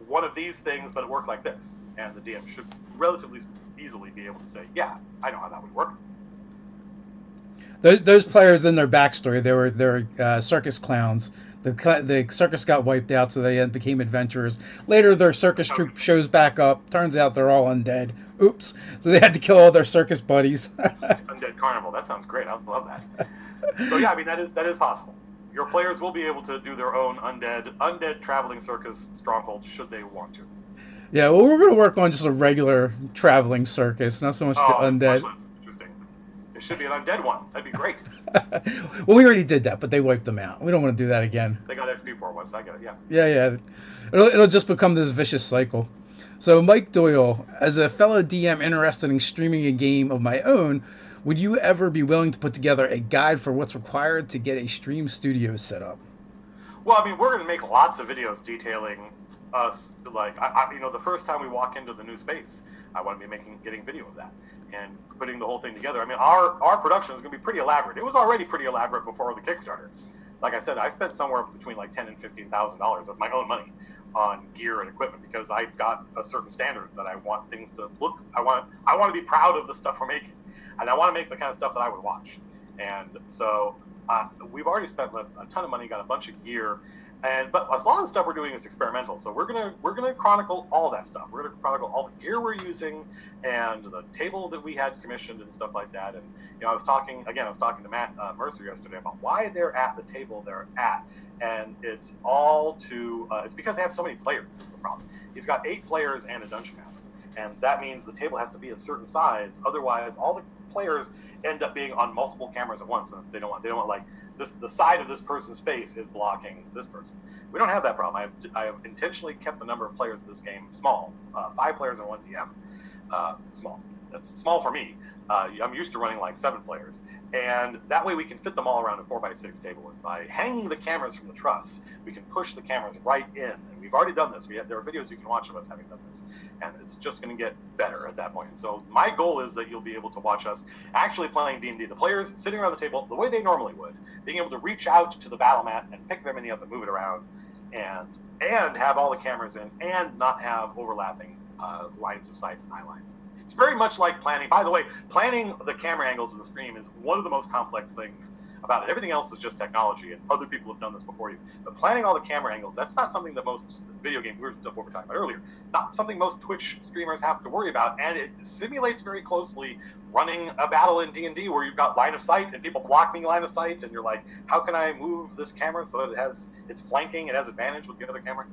one of these things but it worked like this? And the DM should relatively easily be able to say, yeah, I know how that would work. Those players, in their backstory, they were circus clowns. The circus got wiped out, so they became adventurers. Later, their circus troupe shows back up. Turns out they're all undead. Oops! So they had to kill all their circus buddies. Undead Carnival. That sounds great. I love that. So yeah, I mean, that is possible. Your players will be able to do their own undead traveling circus Strongholds should they want to. Yeah, well, we're going to work on just a regular traveling circus, not so much the undead. Interesting. It should be an undead one. That'd be great. Well, we already did that, but they wiped them out. We don't want to do that again. They got XP for it once. I get it. Yeah. Yeah. It'll just become this vicious cycle. So, Mike Doyle, as a fellow DM interested in streaming a game of my own, would you ever be willing to put together a guide for what's required to get a stream studio set up? Well, I mean, we're going to make lots of videos detailing us. Like, the first time we walk into the new space, I want to be getting video of that and putting the whole thing together. I mean, our production is going to be pretty elaborate. It was already pretty elaborate before the Kickstarter. Like I said, I spent somewhere between like $10,000 and $15,000 of my own money on gear and equipment because I've got a certain standard that I want things to look. I want to be proud of the stuff we're making, and I want to make the kind of stuff that I would watch. And so we've already spent a ton of money, got a bunch of gear, but a lot of the stuff we're doing is experimental. So we're gonna chronicle all that stuff. We're gonna chronicle all the gear we're using and the table that we had commissioned and stuff like that. And I was talking to Matt Mercer yesterday about why they're at the table they're at, and it's all it's because they have so many players is the problem. He's got 8 players and a dungeon master, and that means the table has to be a certain size. Otherwise, all the players end up being on multiple cameras at once, and they don't want like the side of this person's face is blocking this person. We don't have that problem. I have intentionally kept the number of players in this game small. 5 players and 1 DM. Small. That's small for me. I'm used to running like 7 players. And that way we can fit them all around a 4x6 table. And by hanging the cameras from the truss, we can push the cameras right in. And we've already done this. There are videos you can watch of us having done this. And it's just going to get better at that point. And so my goal is that you'll be able to watch us actually playing D&D. The players sitting around the table the way they normally would, being able to reach out to the battle mat and pick their mini up and move it around, and have all the cameras in and not have overlapping lines of sight and eye lines. It's very much like planning. By the way, planning the camera angles in the stream is one of the most complex things about it. Everything else is just technology, and other people have done this before you. But planning all the camera angles, that's not something that most video game, what we were talking about earlier, not something most Twitch streamers have to worry about, and it simulates very closely running a battle in D&D where you've got line of sight and people blocking line of sight, and you're like, how can I move this camera so that it's flanking, it has advantage with the other camera?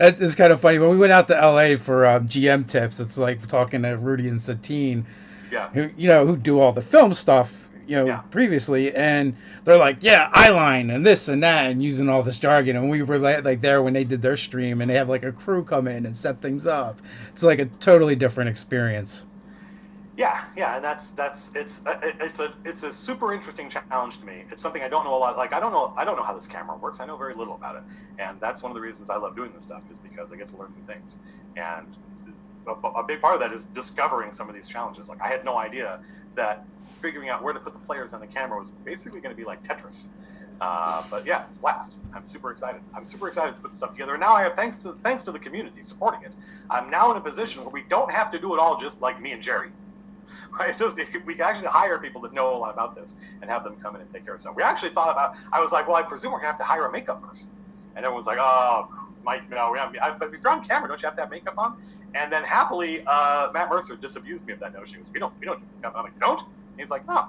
It's kind of funny. When we went out to LA for GM tips, it's like talking to Rudy and Satine, yeah, who do all the film stuff. Yeah. previously, and they're like, yeah, eyeline and this and that, and using all this jargon, and we were like there when they did their stream, and they have like a crew come in and set things up. It's like a totally different experience. Yeah, and it's a super interesting challenge to me. It's something I don't know a lot. Like I don't know how this camera works. I know very little about it, and that's one of the reasons I love doing this stuff is because I get to learn new things. And a big part of that is discovering some of these challenges. Like I had no idea that figuring out where to put the players on the camera was basically going to be like Tetris. But yeah, it's a blast. I'm super excited. I'm super excited to put stuff together. And now I have thanks to the community supporting it. I'm now in a position where we don't have to do it all just like me and Jerry. Right? We can actually hire people that know a lot about this and have them come in and take care of stuff. We actually thought about. I was like, well, I presume we're gonna have to hire a makeup person, and everyone's like, oh, Mike, no, but if you're on camera, don't you have to have makeup on? And then happily, Matt Mercer disabused me of that notion. He goes, we don't do makeup. I'm like, you don't? And he's like, no,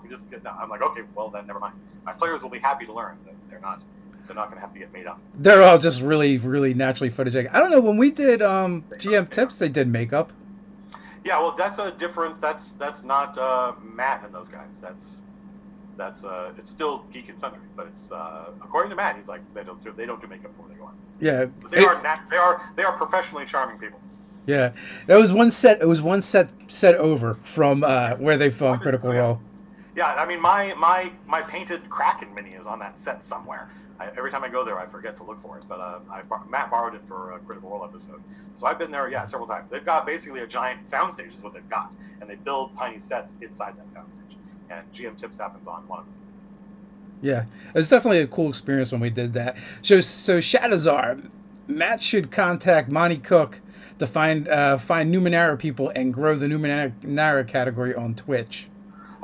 we just no. I'm like, okay, well then, never mind. My players will be happy to learn that they're not going to have to get made up. They're all just really, really naturally photogenic. I don't know, when we did GM tips, they did makeup. Yeah, well, that's a different. That's not Matt and those guys. That's it's still geek and sundry, but it's according to Matt, he's like they don't do makeup before they go on. Yeah, But they are professionally charming people. yeah. That was one set. It was one set over from where they filmed Critical Role. Yeah, I mean my painted Kraken mini is on that set somewhere. Every time I go there, I forget to look for it. But Matt borrowed it for a Critical Role episode, so I've been there, several times. They've got basically a giant soundstage, is what they've got, and they build tiny sets inside that soundstage. And GM Tips happens on one of them. Yeah, it was definitely a cool experience when we did that. So Shadowzar, Matt should contact Monty Cook to find Numenera people and grow the Numenera category on Twitch.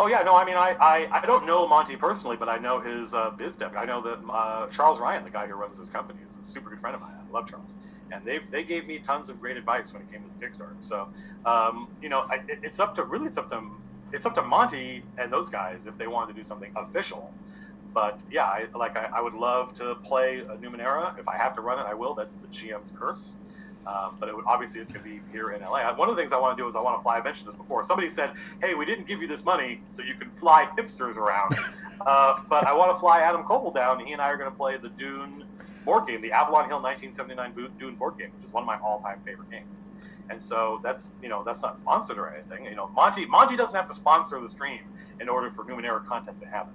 Oh yeah, no, I mean I don't know Monty personally, but I know his biz dev. I know that Charles Ryan, the guy who runs his company, is a super good friend of mine. I love Charles, and they gave me tons of great advice when it came to the Kickstarter. So it's up to Monty and those guys if they wanted to do something official. But yeah, I would love to play a Numenera. If I have to run it, I will. That's the GM's curse. But obviously it's going to be here in LA. One of the things I want to do is I want to fly. I mentioned this before. Somebody said, "Hey, we didn't give you this money so you can fly hipsters around." But I want to fly Adam Koppel down. He and I are going to play the Dune board game, the Avalon Hill 1979 Dune board game, which is one of my all-time favorite games. And so that's not sponsored or anything. Monty doesn't have to sponsor the stream in order for Numenera content to happen.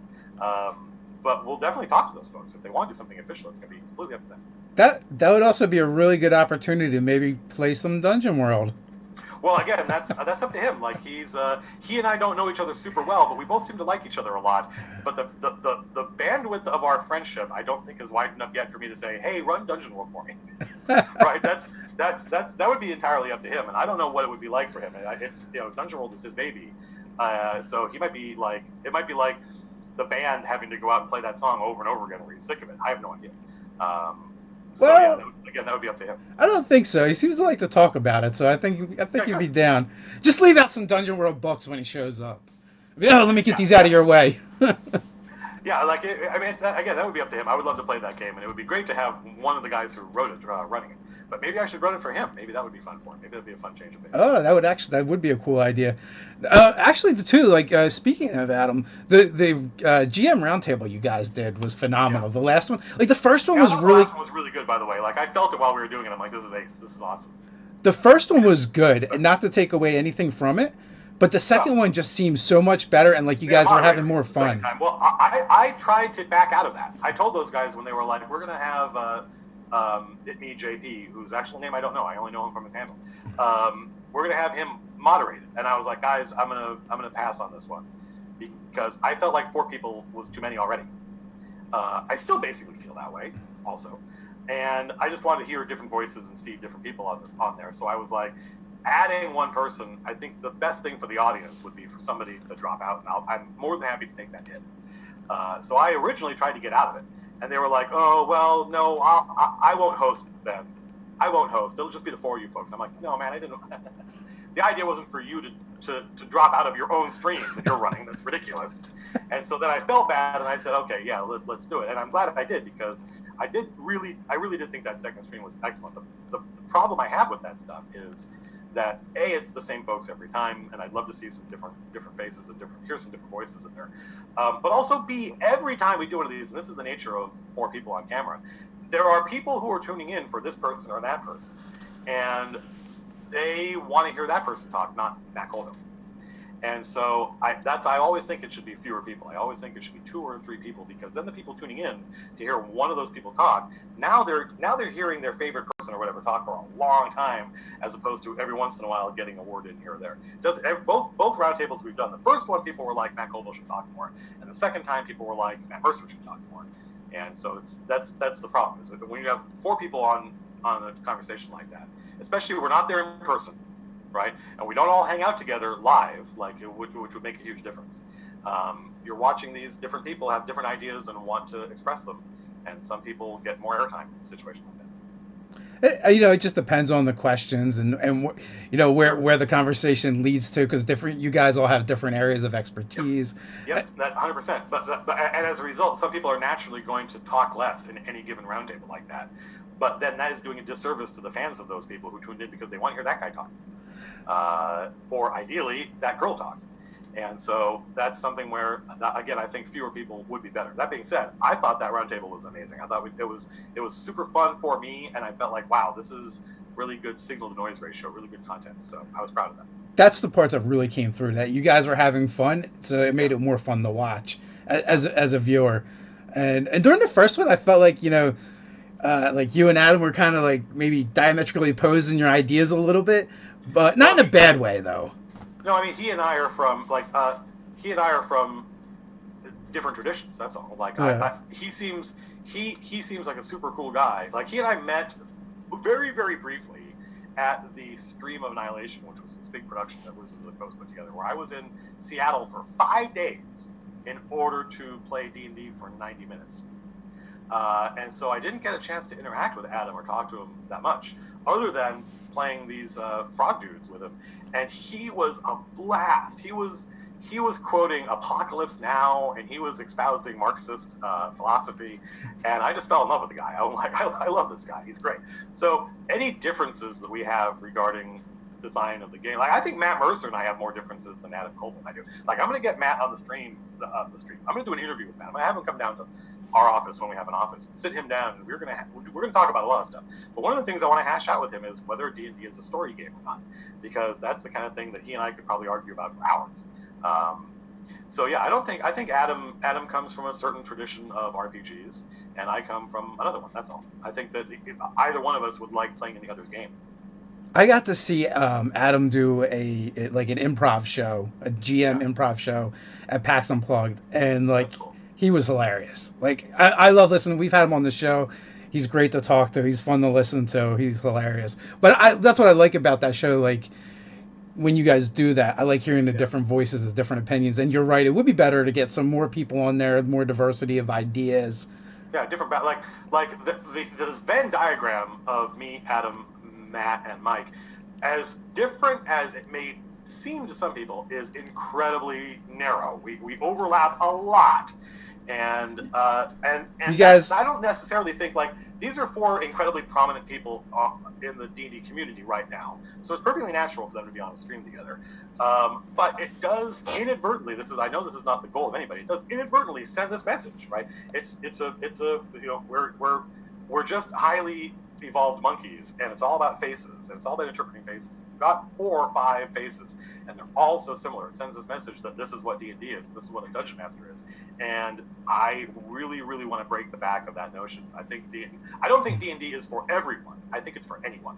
But we'll definitely talk to those folks if they want to do something official. It's going to be completely up to them. That would also be a really good opportunity to maybe play some Dungeon World. Well, again, that's up to him. Like he and I don't know each other super well, but we both seem to like each other a lot. But the bandwidth of our friendship, I don't think is wide enough yet for me to say, "Hey, run Dungeon World for me." Right? That would be entirely up to him, and I don't know what it would be like for him. It's Dungeon World is his baby, so it might be like the band having to go out and play that song over and over again where he's sick of it. I have no idea. That would be up to him. I don't think so. He seems to like to talk about it, so I think he'd be down. Just leave out some Dungeon World books when he shows up. Let me get these out of your way. Yeah, again, that would be up to him. I would love to play that game, and it would be great to have one of the guys who wrote it running it. But maybe I should run it for him. Maybe that would be fun for him. Maybe that would be a fun change of pace. Oh, that would be a cool idea. Actually, the two, speaking of Adam, the GM roundtable you guys did was phenomenal. Yeah. The last one, the first one was really. The last one was really good, by the way. I felt it while we were doing it. I'm like, this is ace. This is awesome. The first one was good, and not to take away anything from it, but the second one just seemed so much better, and you guys were having more fun. Well, I tried to back out of that. I told those guys when they were like, we're gonna have. Me JP, whose actual name I don't know. I only know him from his handle. We're gonna have him moderated, and I was like, guys, I'm gonna pass on this one because I felt like 4 people was too many already. I still basically feel that way, also, and I just wanted to hear different voices and see different people on there. So I was like, adding one person. I think the best thing for the audience would be for somebody to drop out, and I'm more than happy to take that hit. So I originally tried to get out of it. And they were like, "Oh, well, no, I won't host then. I won't host. It'll just be the 4 of you folks." I'm like, "No, man, I didn't." The idea wasn't for you to drop out of your own stream that you're running. That's ridiculous. And so then I felt bad, and I said, "Okay, yeah, let's do it." And I'm glad I did because I really did think that second stream was excellent. The problem I have with that stuff is that it's the same folks every time, and I'd love to see some different faces and hear some different voices in there. But also B, every time we do one of these, and this is the nature of 4 people on camera, there are people who are tuning in for this person or that person, and they want to hear that person talk, not Matt Colville. And so I always think it should be fewer people. I always think it should be 2 or 3 people, because then the people tuning in to hear one of those people talk, now they're hearing their favorite person or whatever talk for a long time, as opposed to every once in a while getting a word in here or there. Both roundtables we've done, the first one people were like Matt Colville should talk more, and the second time people were like Matt Mercer should talk more. And so that's the problem, is that when you have 4 people on a conversation like that, especially we're not there in person, right? And we don't all hang out together live, which would make a huge difference. You're watching these different people have different ideas and want to express them, and some people get more airtime in a situation like that. It just depends on the questions and where the conversation leads to, because you guys all have different areas of expertise. Yep, that 100%. But and as a result, some people are naturally going to talk less in any given roundtable like that. But then that is doing a disservice to the fans of those people who tuned in because they want to hear that guy talk, or ideally that girl talk. And so that's something where, again, I think fewer people would be better. That being said, I thought that roundtable was amazing. I thought it was super fun for me, and I felt like, wow, this is really good signal to noise ratio, really good content. So I was proud of that. That's the part that really came through, that you guys were having fun, so it made it more fun to watch as a viewer. And during the first one, I felt like like you and Adam were kind of like maybe diametrically opposed in your ideas a little bit, but not in a bad way though. No, I mean, he and I are from different traditions. That's all. Like, yeah. He seems like a super cool guy. Like, he and I met very, very briefly at the Stream of Annihilation, which was this big production that Wizards of the Coast put together, where I was in Seattle for 5 days in order to play D&D for 90 minutes. And so I didn't get a chance to interact with Adam or talk to him that much, other than playing these frog dudes with him. And he was a blast. He was quoting Apocalypse Now, and he was espousing Marxist philosophy, and I just fell in love with the guy. I'm like, I love this guy. He's great. So any differences that we have regarding design of the game, like I think Matt Mercer and I have more differences than Adam Colville and I do. Like, I'm going to get Matt on the stream. I'm going to do an interview with Matt. I'm going to have him come down to our office when we have an office, sit him down, and we're going to talk about a lot of stuff. But one of the things I want to hash out with him is whether D&D is a story game or not, because that's the kind of thing that he and I could probably argue about for hours. So yeah, I think Adam comes from a certain tradition of RPGs, and I come from another one. That's all. I think that either one of us would like playing in the other's game. I got to see Adam do an improv show, a GM improv show at PAX Unplugged, and cool. He was hilarious. Like, I love listening. We've had him on the show. He's great to talk to. He's fun to listen to. He's hilarious. But that's what I like about that show. Like, when you guys do that, I like hearing the different voices, the different opinions. And you're right, it would be better to get some more people on there, more diversity of ideas. Yeah, different. Like this Venn diagram of me, Adam, Matt, and Mike, as different as it may seem to some people, is incredibly narrow. We overlap a lot. And you guys, I don't necessarily think these are 4 incredibly prominent people in the D&D community right now, so it's perfectly natural for them to be on a stream together. But it does inadvertently. I know this is not the goal of anybody. It does inadvertently send this message, right? It's we're just highly evolved monkeys, and it's all about faces, and it's all about interpreting faces. We've got 4 or 5 faces, and they're all so similar. It sends this message that this is what D&D is, this is what a Dungeon Master is, and I really, really want to break the back of that notion. I don't think D&D is for everyone. I think it's for anyone,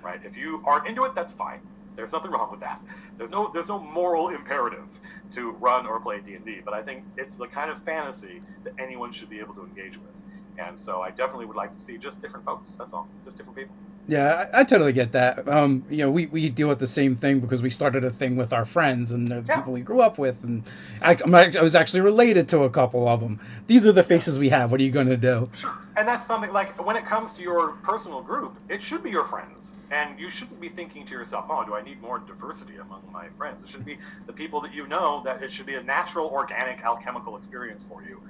right? If you aren't into it, that's fine. There's nothing wrong with that. There's no moral imperative to run or play D&D, but I think it's the kind of fantasy that anyone should be able to engage with. And so I definitely would like to see just different folks. That's all. Just different people. Yeah, I totally get that. We deal with the same thing because we started a thing with our friends, and they're the people we grew up with, and I was actually related to a couple of them. These are the faces we have. What are you going to do? Sure. And that's something, like, when it comes to your personal group, it should be your friends. And you shouldn't be thinking to yourself, oh, do I need more diversity among my friends? It should be the people that you know, that it should be a natural, organic, alchemical experience for you.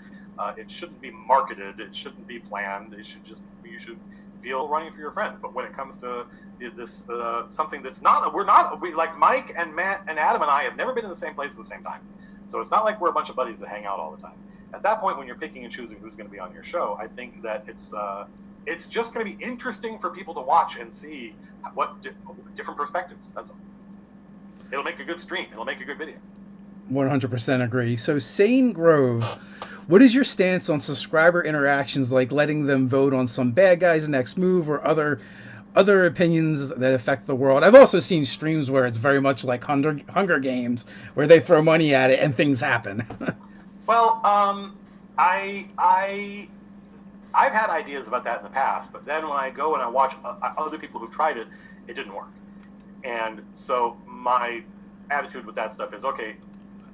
It shouldn't be marketed. It shouldn't be planned. You should feel running for your friends. But when it comes to this something that's not, we like Mike and Matt and Adam and I have never been in the same place at the same time. So it's not like we're a bunch of buddies that hang out all the time. At that point, when you're picking and choosing who's going to be on your show, I think that it's just going to be interesting for people to watch and see what different perspectives. That's all. It'll make a good stream. It'll make a good video. 100% agree. So, Sane Grove, what is your stance on subscriber interactions, like letting them vote on some bad guy's next move or other opinions that affect the world? I've also seen streams where it's very much like Hunger Games, where they throw money at it and things happen. Well, I've had ideas about that in the past, but then when I go and I watch other people who've tried it, it didn't work. And so my attitude with that stuff is, okay,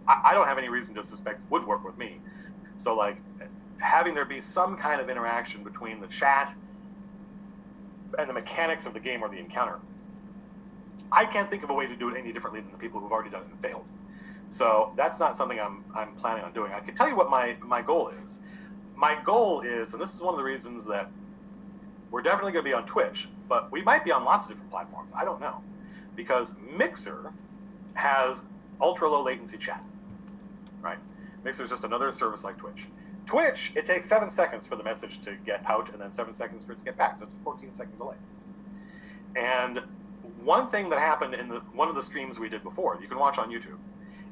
I don't have any reason to suspect it would work with me. So, like, having there be some kind of interaction between the chat and the mechanics of the game or the encounter, I can't think of a way to do it any differently than the people who've already done it and failed. So that's not something I'm planning on doing. I can tell you what my goal is. My goal is, and this is one of the reasons that we're definitely going to be on Twitch, but we might be on lots of different platforms. I don't know. Because Mixer has ultra low latency chat, right? Mixer is just another service like Twitch. Twitch, it takes 7 seconds for the message to get out and then 7 seconds for it to get back. So it's a 14-second delay. And one thing that happened in one of the streams we did before, you can watch on YouTube,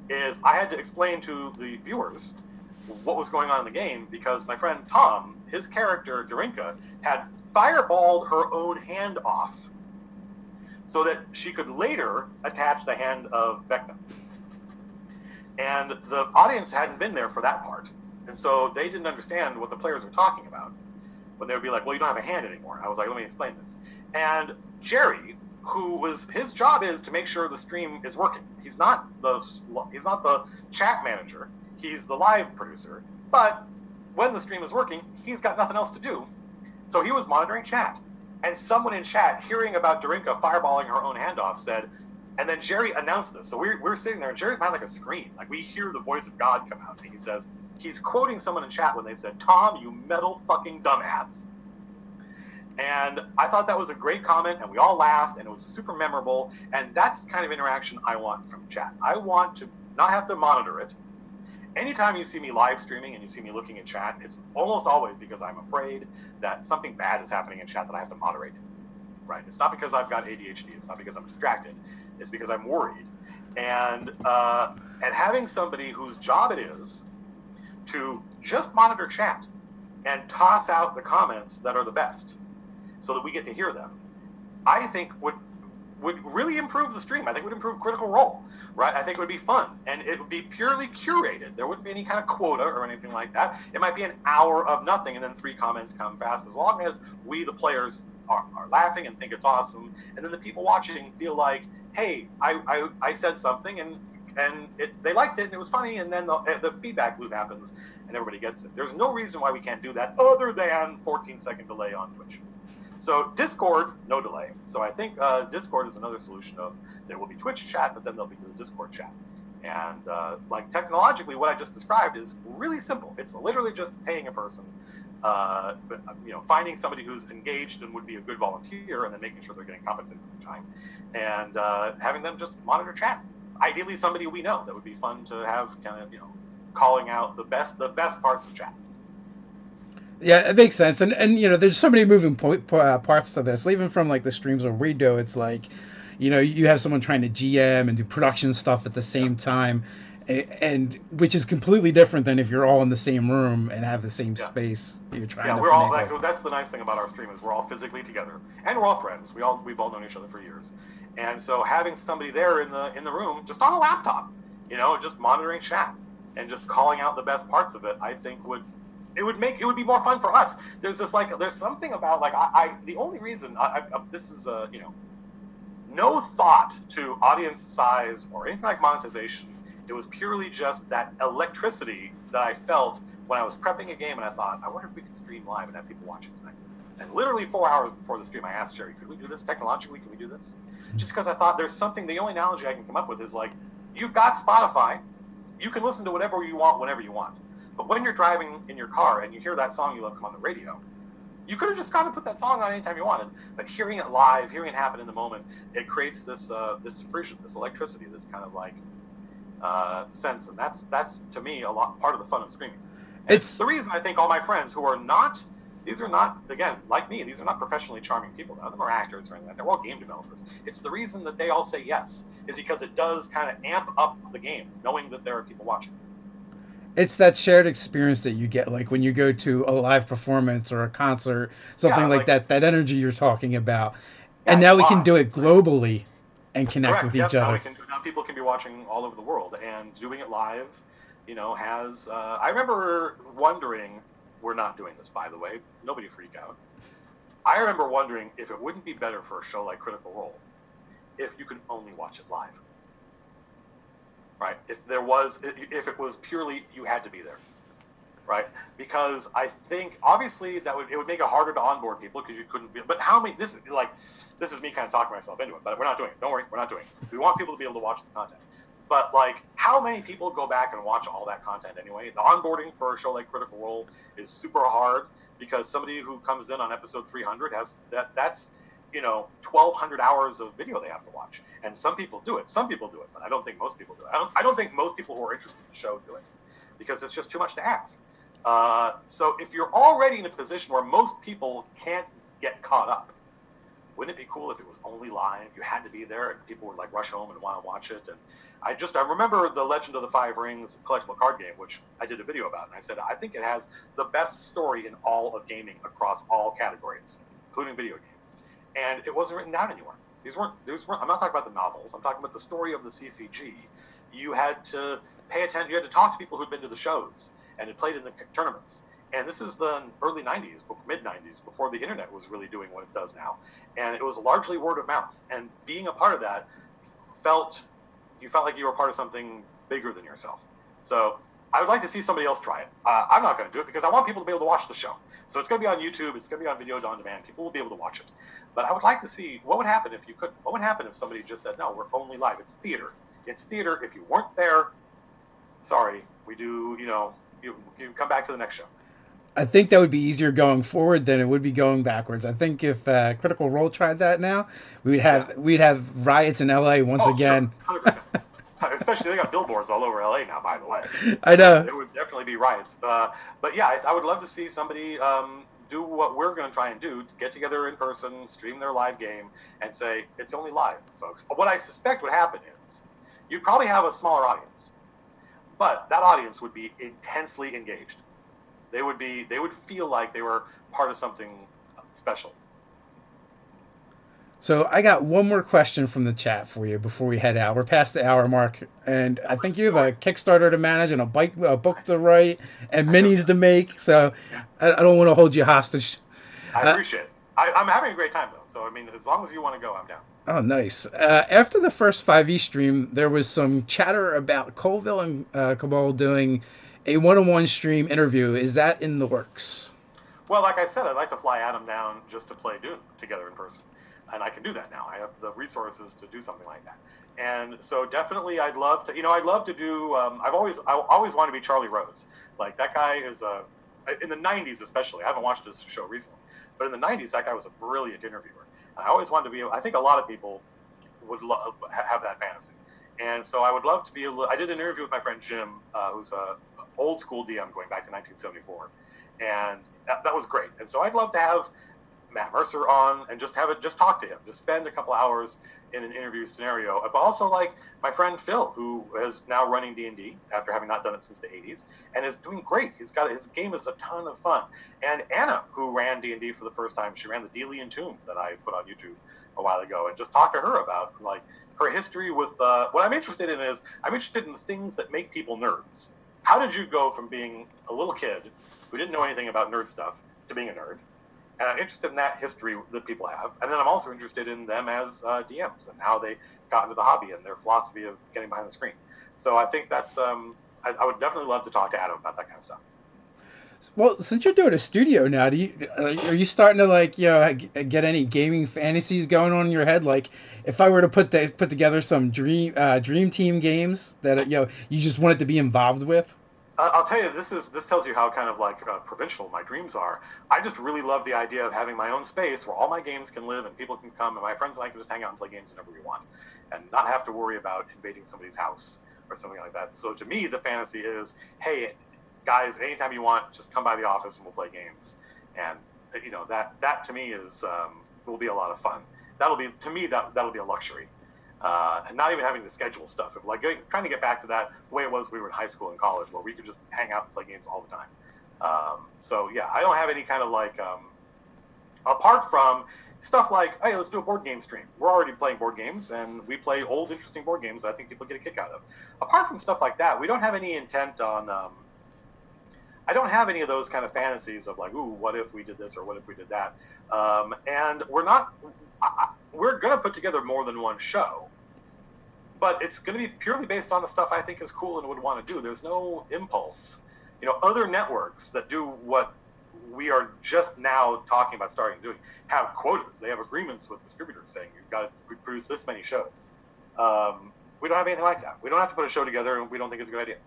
is I had to explain to the viewers what was going on in the game because my friend Tom, his character Darinka, had fireballed her own hand off so that she could later attach the hand of Vecna. And the audience hadn't been there for that part. And so they didn't understand what the players were talking about when they would be like, well, you don't have a hand anymore. I was like, let me explain this. And Jerry, his job is to make sure the stream is working. He's not the chat manager. He's the live producer. But when the stream is working, he's got nothing else to do. So he was monitoring chat. And someone in chat, hearing about Darinka fireballing her own hand off, said, and then Jerry announced this. So we're sitting there, and Jerry's behind like a screen. Like, we hear the voice of God come out. And he says, he's quoting someone in chat when they said, Tom, you metal fucking dumbass. And I thought that was a great comment, and we all laughed, and it was super memorable. And that's the kind of interaction I want from chat. I want to not have to monitor it. Anytime you see me live streaming and you see me looking in chat, it's almost always because I'm afraid that something bad is happening in chat that I have to moderate. Right? It's not because I've got ADHD. It's not because I'm distracted. It's because I'm worried. And having somebody whose job it is to just monitor chat and toss out the comments that are the best so that we get to hear them, I think would really improve the stream. I think it would improve Critical Role. Right? I think it would be fun, and it would be purely curated. There wouldn't be any kind of quota or anything like that. It might be an hour of nothing, and then 3 comments come fast, as long as we, the players, are laughing and think it's awesome, and then the people watching feel like, hey, I said something, and they liked it, and it was funny, and then the feedback loop happens, and everybody gets it. There's no reason why we can't do that other than 14-second delay on Twitch. So Discord, no delay. So I think Discord is another solution of there will be Twitch chat, but then there'll be the Discord chat. And like technologically, what I just described is really simple. It's literally just paying a person, finding somebody who's engaged and would be a good volunteer, and then making sure they're getting compensated for their time, and having them just monitor chat. Ideally, somebody we know. That would be fun to have, kind of, calling out the best parts of chat. Yeah, it makes sense, and there's so many moving parts to this. Even from like the streams where we do, it's like, you have someone trying to GM and do production stuff at the same time, and which is completely different than if you're all in the same room and have the same space you're trying to. Yeah, we're all like, that's the nice thing about our stream is we're all physically together, and we're all friends. We've all known each other for years, and so having somebody there in the room, just on a laptop, just monitoring chat and just calling out the best parts of it, I think it would be more fun for us. There's something about the only reason this is no thought to audience size or anything like monetization. It was purely just that electricity that I felt when I was prepping a game, and I thought, I wonder if we could stream live and have people watching tonight. And literally 4 hours before the stream, I asked Jerry, could we do this technologically? Can we do this? Just because I thought there's something. The only analogy I can come up with is like, you've got Spotify, you can listen to whatever you want whenever you want. But when you're driving in your car and you hear that song you love come on the radio, you could have just gone and put that song on anytime you wanted. But hearing it live, hearing it happen in the moment, it creates this this friction, this electricity, this kind of like sense, and that's to me a lot part of the fun of streaming. And it's the reason I think all my friends who are not, these are not, again, like me, these are not professionally charming people. None of them are actors or anything like that. They're all game developers. It's the reason that they all say yes is because it does kind of amp up the game, knowing that there are people watching. It's that shared experience that you get, like when you go to a live performance or a concert, something like that. That energy you're talking about, and now we can do it globally and connect with each other. Now people can be watching all over the world, and doing it live, you know, has. I remember wondering. We're not doing this, by the way. Nobody freak out. I remember wondering if it wouldn't be better for a show like Critical Role if you could only watch it live. Right? If it was purely you had to be there. Right? Because I think obviously it would make it harder to onboard people because you couldn't be. But how many? This is me kind of talking myself into it. But we're not doing it. Don't worry, we're not doing it. We want people to be able to watch the content. But like, how many people go back and watch all that content anyway? The onboarding for a show like Critical Role is super hard because somebody who comes in on episode 300 has that's 1,200 hours of video they have to watch. And some people do it. Some people do it, but I don't think most people do it. I don't think most people who are interested in the show do it because it's just too much to ask. So if you're already in a position where most people can't get caught up, wouldn't it be cool if it was only live? You had to be there, and people would like rush home and want to watch it. And I remember the Legend of the Five Rings collectible card game, which I did a video about, and I said I think it has the best story in all of gaming across all categories, including video games. And it wasn't written down anywhere. These weren't. I'm not talking about the novels. I'm talking about the story of the CCG. You had to pay attention. You had to talk to people who'd been to the shows and had played in the tournaments. And this is the early 90s, mid 90s, before the internet was really doing what it does now. And it was largely word of mouth. And being a part of that you felt like you were part of something bigger than yourself. So I would like to see somebody else try it. I'm not going to do it because I want people to be able to watch the show. So it's going to be on YouTube. It's going to be on video on demand. People will be able to watch it. But I would like to see what would happen if you couldn't. What would happen if somebody just said, no, we're only live. It's theater. It's theater. If you weren't there, sorry, we do, you come back to the next show. I think that would be easier going forward than it would be going backwards. I think if Critical Role tried that now, we'd have riots in LA once again. Sure. 100%. Especially they got billboards all over LA now, by the way. So I know. There would definitely be riots. But yeah, I would love to see somebody do what we're going to try and do, get together in person, stream their live game, and say, it's only live, folks. What I suspect would happen is you'd probably have a smaller audience, but that audience would be intensely engaged. They would feel like they were part of something special. So I got one more question from the chat for you before we head out. We're past the hour mark, and I think you have a Kickstarter to manage and a book to write and minis to make. So I don't want to hold you hostage. I appreciate it. I'm having a great time though. So I mean, as long as you want to go, I'm down. Oh, nice. After the first 5e stream, there was some chatter about Colville and Cabal doing a one-on-one stream interview. Is that in the works? Well, like I said, I'd like to fly Adam down just to play Dune together in person. And I can do that now. I have the resources to do something like that. And so definitely I'd love to do, I've always wanted to be Charlie Rose. Like that guy is in the 90s especially, I haven't watched his show recently, but in the 90s, that guy was a brilliant interviewer. And I always wanted to be, I think a lot of people would have that fantasy. And so I would love to be able to, I did an interview with my friend Jim, who's a old school DM going back to 1974, and that was great. And so I'd love to have Matt Mercer on and just talk to him, just spend a couple hours in an interview scenario. But also like my friend Phil, who is now running D&D after having not done it since the 80s and is doing great. His game is a ton of fun. And Anna, who ran D&D for the first time, she ran the Delian Tomb that I put on YouTube a while ago, and just talk to her about like her history with what I'm interested in is I'm interested in the things that make people nerds. How did you go from being a little kid who didn't know anything about nerd stuff to being a nerd? And I'm interested in that history that people have. And then I'm also interested in them as DMs and how they got into the hobby and their philosophy of getting behind the screen. So I think that's, I would definitely love to talk to Adam about that kind of stuff. Well, since you're doing a studio now, are you starting to get any gaming fantasies going on in your head? Like, if I were to put together some dream team games that you just wanted to be involved with. I'll tell you, this tells you how kind of like provincial my dreams are. I just really love the idea of having my own space where all my games can live and people can come and my friends and I can just hang out and play games whenever we want, and not have to worry about invading somebody's house or something like that. So to me, the fantasy is, hey, guys, anytime you want, just come by the office and we'll play games. And that to me is will be a lot of fun. That'll be to me that'll be a luxury. And not even having to schedule stuff. Like trying to get back to that way it was when we were in high school and college, where we could just hang out and play games all the time. So yeah, I don't have any kind of like apart from stuff like, hey, let's do a board game stream. We're already playing board games, and we play old, interesting board games that I think people get a kick out of. Apart from stuff like that, we don't have any intent on. I don't have any of those kind of fantasies of like, ooh, what if we did this or what if we did that? And we're not. We're going to put together more than one show, but it's going to be purely based on the stuff I think is cool and would want to do. There's no impulse. Other networks that do what we are just now talking about starting doing have quotas. They have agreements with distributors saying you've got to produce this many shows. We don't have anything like that. We don't have to put a show together, and we don't think it's a good idea.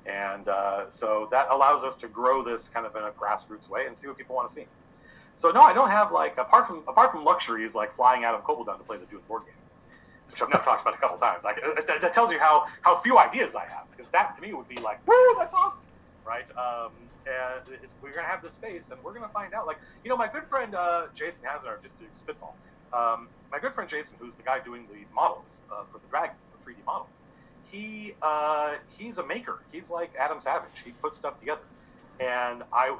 And so that allows us to grow this kind of in a grassroots way and see what people want to see. So no, I don't have like apart from luxuries like flying out of Cobldown to play the Dune board game, which I've now talked about a couple times. That tells you how few ideas I have, because that to me would be like, woo, that's awesome, right? And we're gonna have this space, and we're gonna find out. Like my good friend Jason Hazard, just to spitball. My good friend Jason, who's the guy doing the models for the dragons, the 3D models. He's a maker. He's like Adam Savage. He puts stuff together. And I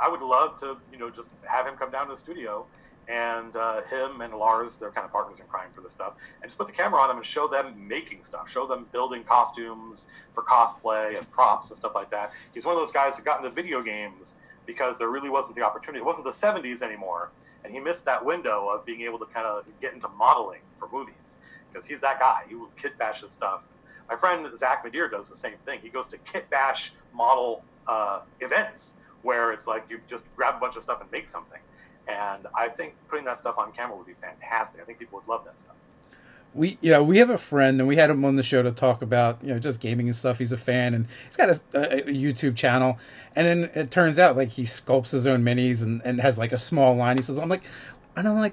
would love to just have him come down to the studio, and him and Lars, they're kind of partners in crime for this stuff, and just put the camera on them and show them making stuff, show them building costumes for cosplay and props and stuff like that. He's one of those guys who got into video games because there really wasn't the opportunity. It wasn't the 70s anymore, and he missed that window of being able to kind of get into modeling for movies, because he's that guy. He will kit bash his stuff. My friend Zach Madeir does the same thing. He goes to kit bash model events where it's like you just grab a bunch of stuff and make something. And I think putting that stuff on camera would be fantastic. I think people would love that stuff. We have a friend, and we had him on the show to talk about just gaming and stuff. He's a fan, and he's got a YouTube channel. And then it turns out like he sculpts his own minis and has like a small line. He says, I'm like,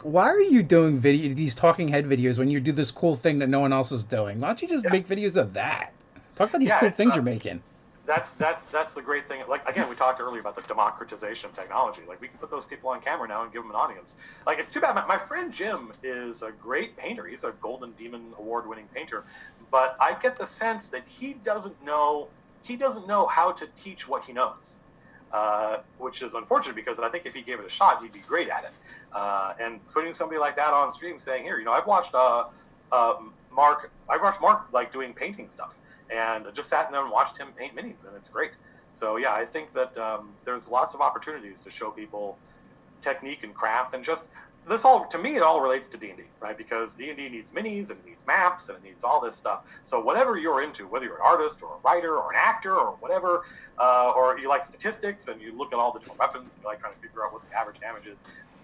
why are you doing these talking head videos when you do this cool thing that no one else is doing? Why don't you just make videos of that? Talk about these cool things you're making. That's the great thing. Like again, we talked earlier about the democratization of technology. Like we can put those people on camera now and give them an audience. Like it's too bad. My friend Jim is a great painter. He's a Golden Demon Award-winning painter, but I get the sense that he doesn't know how to teach what he knows, which is unfortunate, because I think if he gave it a shot, he'd be great at it. And putting somebody like that on stream, saying, "Here, I've watched Mark like doing painting stuff." And just sat there and watched him paint minis, and it's great. So yeah, I think that there's lots of opportunities to show people technique and craft, and just this all to me it all relates to D&D, right? Because D&D needs minis and it needs maps and it needs all this stuff. So whatever you're into, whether you're an artist or a writer or an actor or whatever, or you like statistics and you look at all the different weapons and you like trying to figure out what the average damage is,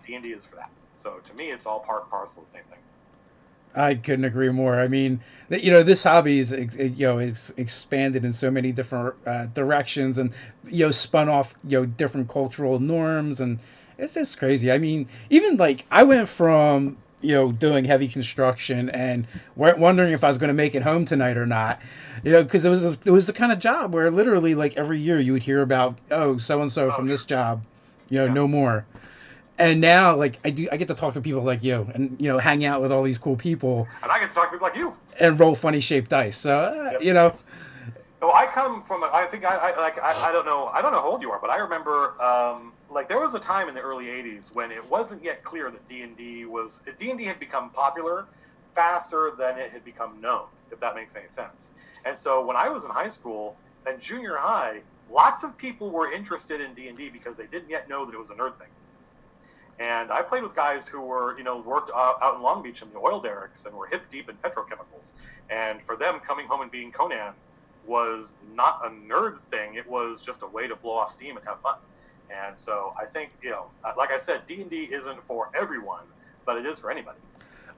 D&D is for that. So to me, it's all part and parcel of the same thing. I couldn't agree more. I mean, this hobby is expanded in so many different directions, and spun off different cultural norms, and it's just crazy. I mean, even like I went from doing heavy construction and wondering if I was going to make it home tonight or not, because it was the kind of job where literally like every year you would hear about, oh, so and so from this job, no more. And now, like I get to talk to people like you, and hang out with all these cool people, and I get to talk to people like you, and roll funny shaped dice. So So I come from. I think I don't know how old you are, but I remember like there was a time in the early '80s when it wasn't yet clear that D&D had become popular faster than it had become known, if that makes any sense. And so when I was in high school and junior high, lots of people were interested in D&D because they didn't yet know that it was a nerd thing. And I played with guys who were, worked out in Long Beach in the oil derricks and were hip deep in petrochemicals. And for them, coming home and being Conan was not a nerd thing. It was just a way to blow off steam and have fun. And so I think, like I said, D&D isn't for everyone, but it is for anybody.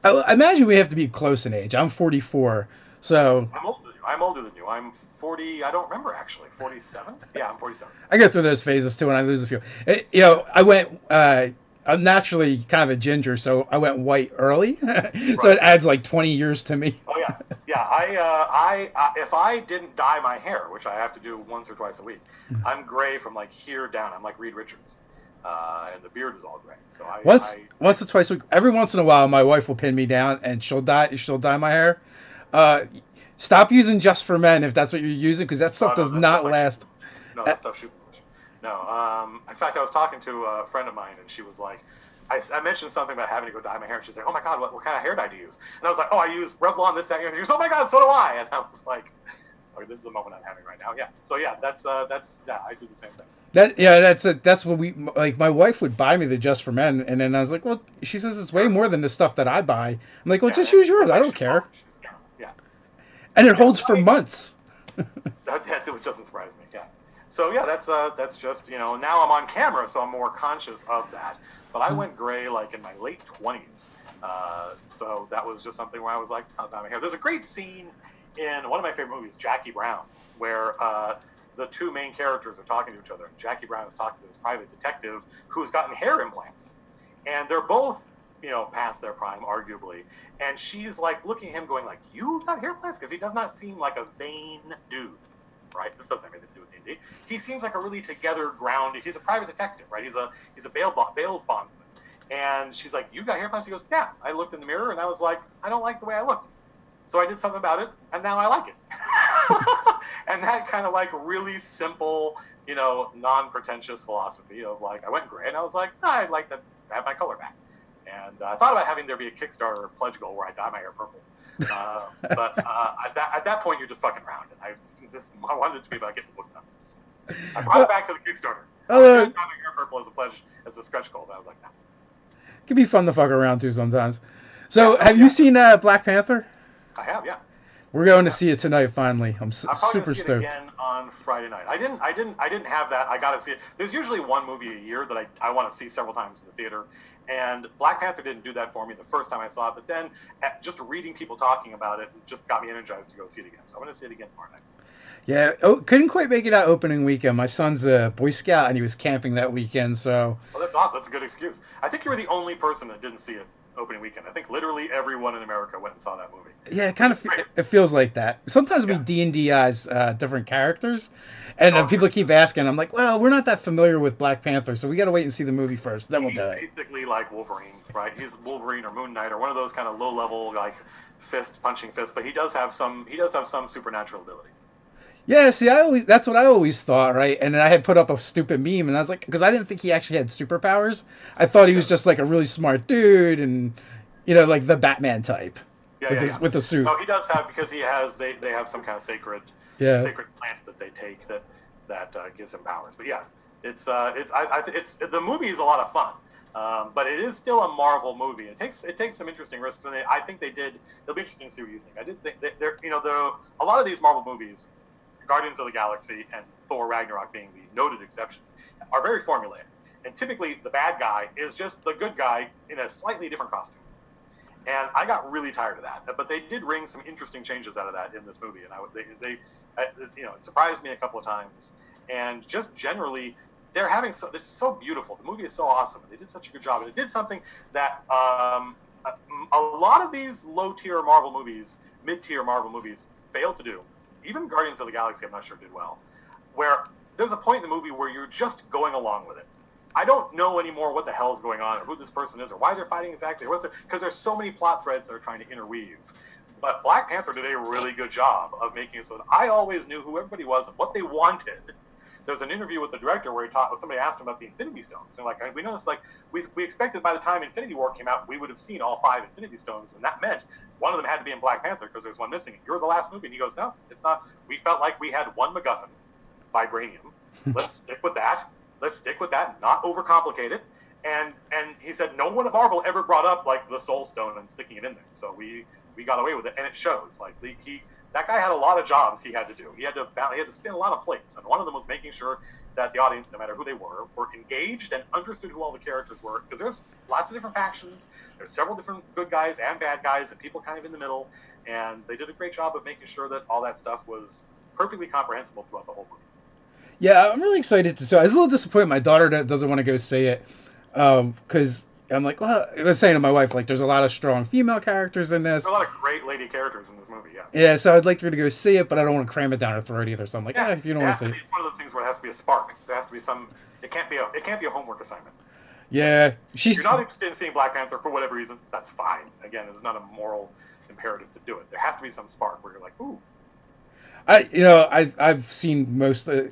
I imagine we have to be close in age. I'm 44, so I'm older than you. I'm older than you. I'm 40. I don't remember actually. 47. Yeah, I'm 47. I go through those phases too, and I lose a few. I went. I'm naturally kind of a ginger, so I went white early, so Right. it adds like 20 years to me. Oh yeah, yeah. If I didn't dye my hair, which I have to do once or twice a week, I'm gray from like here down. I'm like Reed Richards, and the beard is all gray. So Once or twice a week. Every once in a while, my wife will pin me down, and she'll dye my hair. Uh, Stop using Just for Men if that's what you're using, because that stuff no, does not like last. no, Uh, that stuff's shooting. No. In fact, I was talking to a friend of mine, and she was like, I mentioned something about having to go dye my hair, and she's like, "Oh my God, what kind of hair dye do you use?" And I was like, "Oh, I use Revlon, this, that, and the other." She goes, "Oh my God, so do I." And I was like, "Okay, this is a moment I'm having right now." Yeah. So yeah, that's yeah, I do the same thing. That's what we like. My wife would buy me the Just for Men, and then I was like, "Well," she says it's way Sure. more than the stuff that I buy. I'm like, "Well, Yeah, just and use yours. it's I like don't shoe care," polish. Yeah. Yeah. and it Yeah. holds for months. That doesn't surprise me. Yeah. So yeah, that's just now I'm on camera, so I'm more conscious of that. But I went gray like in my late 20s, so that was just something where I was like, "Oh, dye my hair." There's a great scene in one of my favorite movies, Jackie Brown, where the two main characters are talking to each other, and Jackie Brown is talking to this private detective who's gotten hair implants, and they're both past their prime, arguably, and she's like looking at him, going like, "You got hair implants?" Because he does not seem like a vain dude. Right, this doesn't have anything to do with D&D. He seems like a really together, grounded. He's a private detective, right? He's a bail's bondsman. And she's like, "You got hair implants?" He goes, "Yeah." I looked in the mirror and I was like, "I don't like the way I looked." So I did something about it, and now I like it. And that kind of like really simple, non-pretentious philosophy of like, I went gray and I was like, I'd like to have my color back. And I thought about having there be a Kickstarter pledge goal where I dye my hair purple. But at that point, you're just fucking around. And I wanted it to be about getting looked up. I brought it back to the Kickstarter. I was going to dye my hair purple as a pledge, as a stretch goal, but I was like, no. It can be fun to fuck around too sometimes. So, have you seen Black Panther? I have, yeah. We're going to see it tonight. Finally, I'm probably super gonna see it stoked. again on Friday night. I didn't have that. I got to see it. There's usually one movie a year that I want to see several times in the theater, and Black Panther didn't do that for me the first time I saw it. But then, just reading people talking about it just got me energized to go see it again. So I'm going to see it again tomorrow night. Yeah, couldn't quite make it out opening weekend. My son's a Boy Scout, and he was camping that weekend. So, Well, that's awesome. That's a good excuse. I think you were the only person that didn't see it opening weekend. I think literally everyone in America went and saw that movie. yeah, it feels like that. Sometimes we Yeah. D&Di's different characters, and Oh, people sure. keep asking. I'm like, well, we're not that familiar with Black Panther, so we got to wait and see the movie first. Then we'll He's do it. basically like Wolverine, right? He's Wolverine or Moon Knight or one of those kind of low-level like punching fists, but he does have some supernatural abilities. Yeah, see, that's what I always thought, right? And then I had put up a stupid meme, and I was like, because I didn't think he actually had superpowers. I thought he was just like a really smart dude, and like the Batman type with a suit. No, he does have because he has they have some kind of sacred Yeah. plant that they take that gives him powers. But yeah, it's it's the movie is a lot of fun. But it is still a Marvel movie. It takes some interesting risks, and I think they did. It'll be interesting to see what you think. I did think that a lot of these Marvel movies, Guardians of the Galaxy and Thor Ragnarok being the noted exceptions, are very formulaic. And typically, the bad guy is just the good guy in a slightly different costume. And I got really tired of that. But they did wring some interesting changes out of that in this movie, and it surprised me a couple of times. And just generally, it's so beautiful. The movie is so awesome. They did such a good job, and it did something that a lot of these low-tier Marvel movies, mid-tier Marvel movies, failed to do. Even Guardians of the Galaxy, I'm not sure did well, where there's a point in the movie where you're just going along with it. I don't know anymore what the hell is going on, or who this person is, or why they're fighting exactly, because there's so many plot threads that are trying to interweave. But Black Panther did a really good job of making it so that I always knew who everybody was and what they wanted. There's an interview with the director where somebody asked him about the Infinity Stones. And they're like, we noticed, like, we expected by the time Infinity War came out, we would have seen all 5 Infinity Stones, and that meant one of them had to be in Black Panther because there's one missing. You're the last movie. And he goes, no, it's not. We felt like we had one MacGuffin, vibranium. Let's stick with that. Not overcomplicate it. And he said no one at Marvel ever brought up like the Soul Stone and sticking it in there. So we got away with it, and it shows. Like that guy had a lot of jobs he had to do. He had to spin a lot of plates, and one of them was making sure that the audience, no matter who they were engaged and understood who all the characters were. Because there's lots of different factions. There's several different good guys and bad guys, and people kind of in the middle. And they did a great job of making sure that all that stuff was perfectly comprehensible throughout the whole movie. Yeah, I'm really excited to see. I was a little disappointed my daughter doesn't want to go see it, because I'm like, well, I was saying to my wife, like, there's a lot of strong female characters in this. There's a lot of great lady characters in this movie, yeah. Yeah, so I'd like her to go see it, but I don't want to cram it down her throat either. So I'm like, if you don't want to see it. It's one of those things where it has to be a spark. There has to be some. It can't be a homework assignment. Yeah, If you're not interested in seeing Black Panther for whatever reason, that's fine. Again, it's not a moral imperative to do it. There has to be some spark where you're like, ooh. I've seen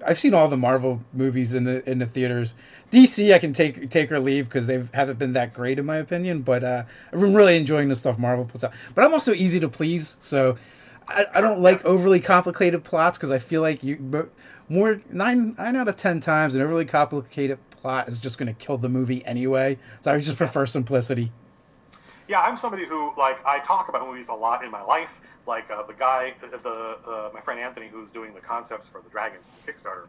I've seen all the Marvel movies in the theaters. DC I can take or leave because they haven't been that great in my opinion, but I've been really enjoying the stuff Marvel puts out. But I'm also easy to please, so I don't like overly complicated plots because I feel like nine out of 10 times an overly complicated plot is just going to kill the movie anyway. So I just prefer simplicity. Yeah, I'm somebody who, like, I talk about movies a lot in my life. Like the guy, my friend Anthony, who's doing the concepts for the Dragons for the Kickstarter.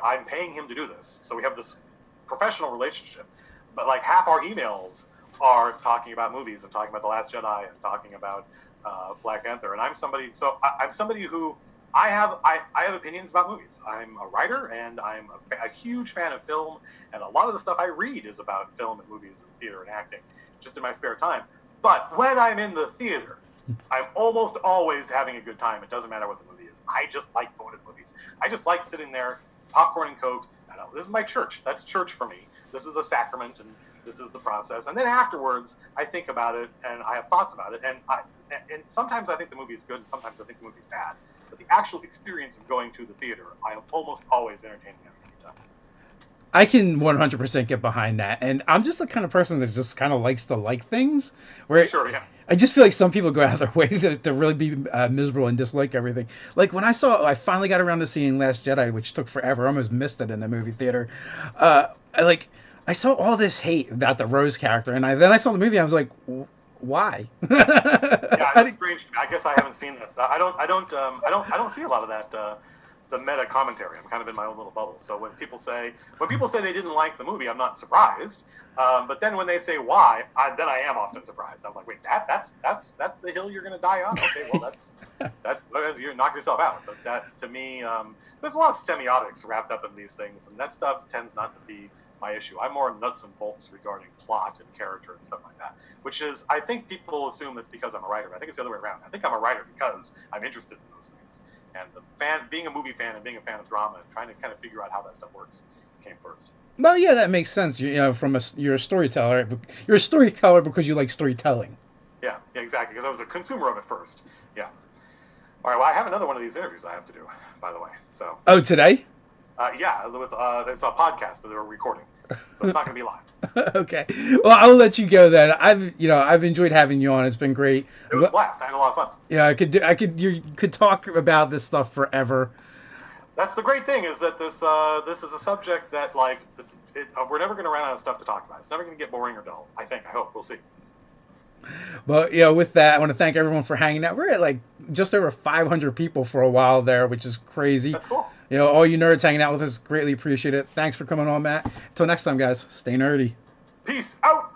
I'm paying him to do this, so we have this professional relationship. But like half our emails are talking about movies and talking about The Last Jedi and talking about Black Panther. And I'm somebody who I have opinions about movies. I'm a writer, and I'm a huge fan of film, and a lot of the stuff I read is about film and movies and theater and acting, just in my spare time. But when I'm in the theater, I'm almost always having a good time. It doesn't matter what the movie is. I just like going to the movies. I just like sitting there, popcorn and Coke. I know, this is my church. That's church for me. This is a sacrament, and this is the process. And then afterwards, I think about it, and I have thoughts about it. And sometimes I think the movie is good, and sometimes I think the movie is bad. But the actual experience of going to the theater, I am almost always entertaining having a good time. I can 100% get behind that, and I'm just the kind of person that just kind of likes to like things. Sure, yeah. I just feel like some people go out of their way to really be miserable and dislike everything. Like when I finally got around to seeing Last Jedi, which took forever. I almost missed it in the movie theater. I saw all this hate about the Rose character, and then I saw the movie. And I was like, why? Yeah, it's strange. I guess I haven't seen that stuff. I don't see a lot of that. The meta commentary. I'm kind of in my own little bubble. So when people say they didn't like the movie, I'm not surprised. But then when they say why, then I am often surprised. I'm like, wait, that's the hill you're going to die on? Okay, well that's you knock yourself out. But that to me, there's a lot of semiotics wrapped up in these things, and that stuff tends not to be my issue. I'm more nuts and bolts regarding plot and character and stuff like that. Which is, I think people assume it's because I'm a writer. I think it's the other way around. I think I'm a writer because I'm interested in those things. And being a movie fan and being a fan of drama and trying to kind of figure out how that stuff works came first. Well, yeah, that makes sense. You're a storyteller. You're a storyteller because you like storytelling. Yeah, exactly. Because I was a consumer of it first. Yeah. All right. Well, I have another one of these interviews I have to do, by the way. So. Oh, today? Yeah, there's a podcast that they were recording, so it's not going to be live. Okay. Well, I'll let you go then. I've enjoyed having you on. It's been great. It was a blast. I had a lot of fun. Yeah, you could talk about this stuff forever. That's the great thing, is that this is a subject that, like, we're never going to run out of stuff to talk about. It's never going to get boring or dull. I hope. We'll see. Well, with that, I want to thank everyone for hanging out. We're at like just over 500 people for a while there, which is crazy. That's cool. All you nerds hanging out with us, greatly appreciate it. Thanks for coming on, Matt. Until next time, guys, stay nerdy. Peace out.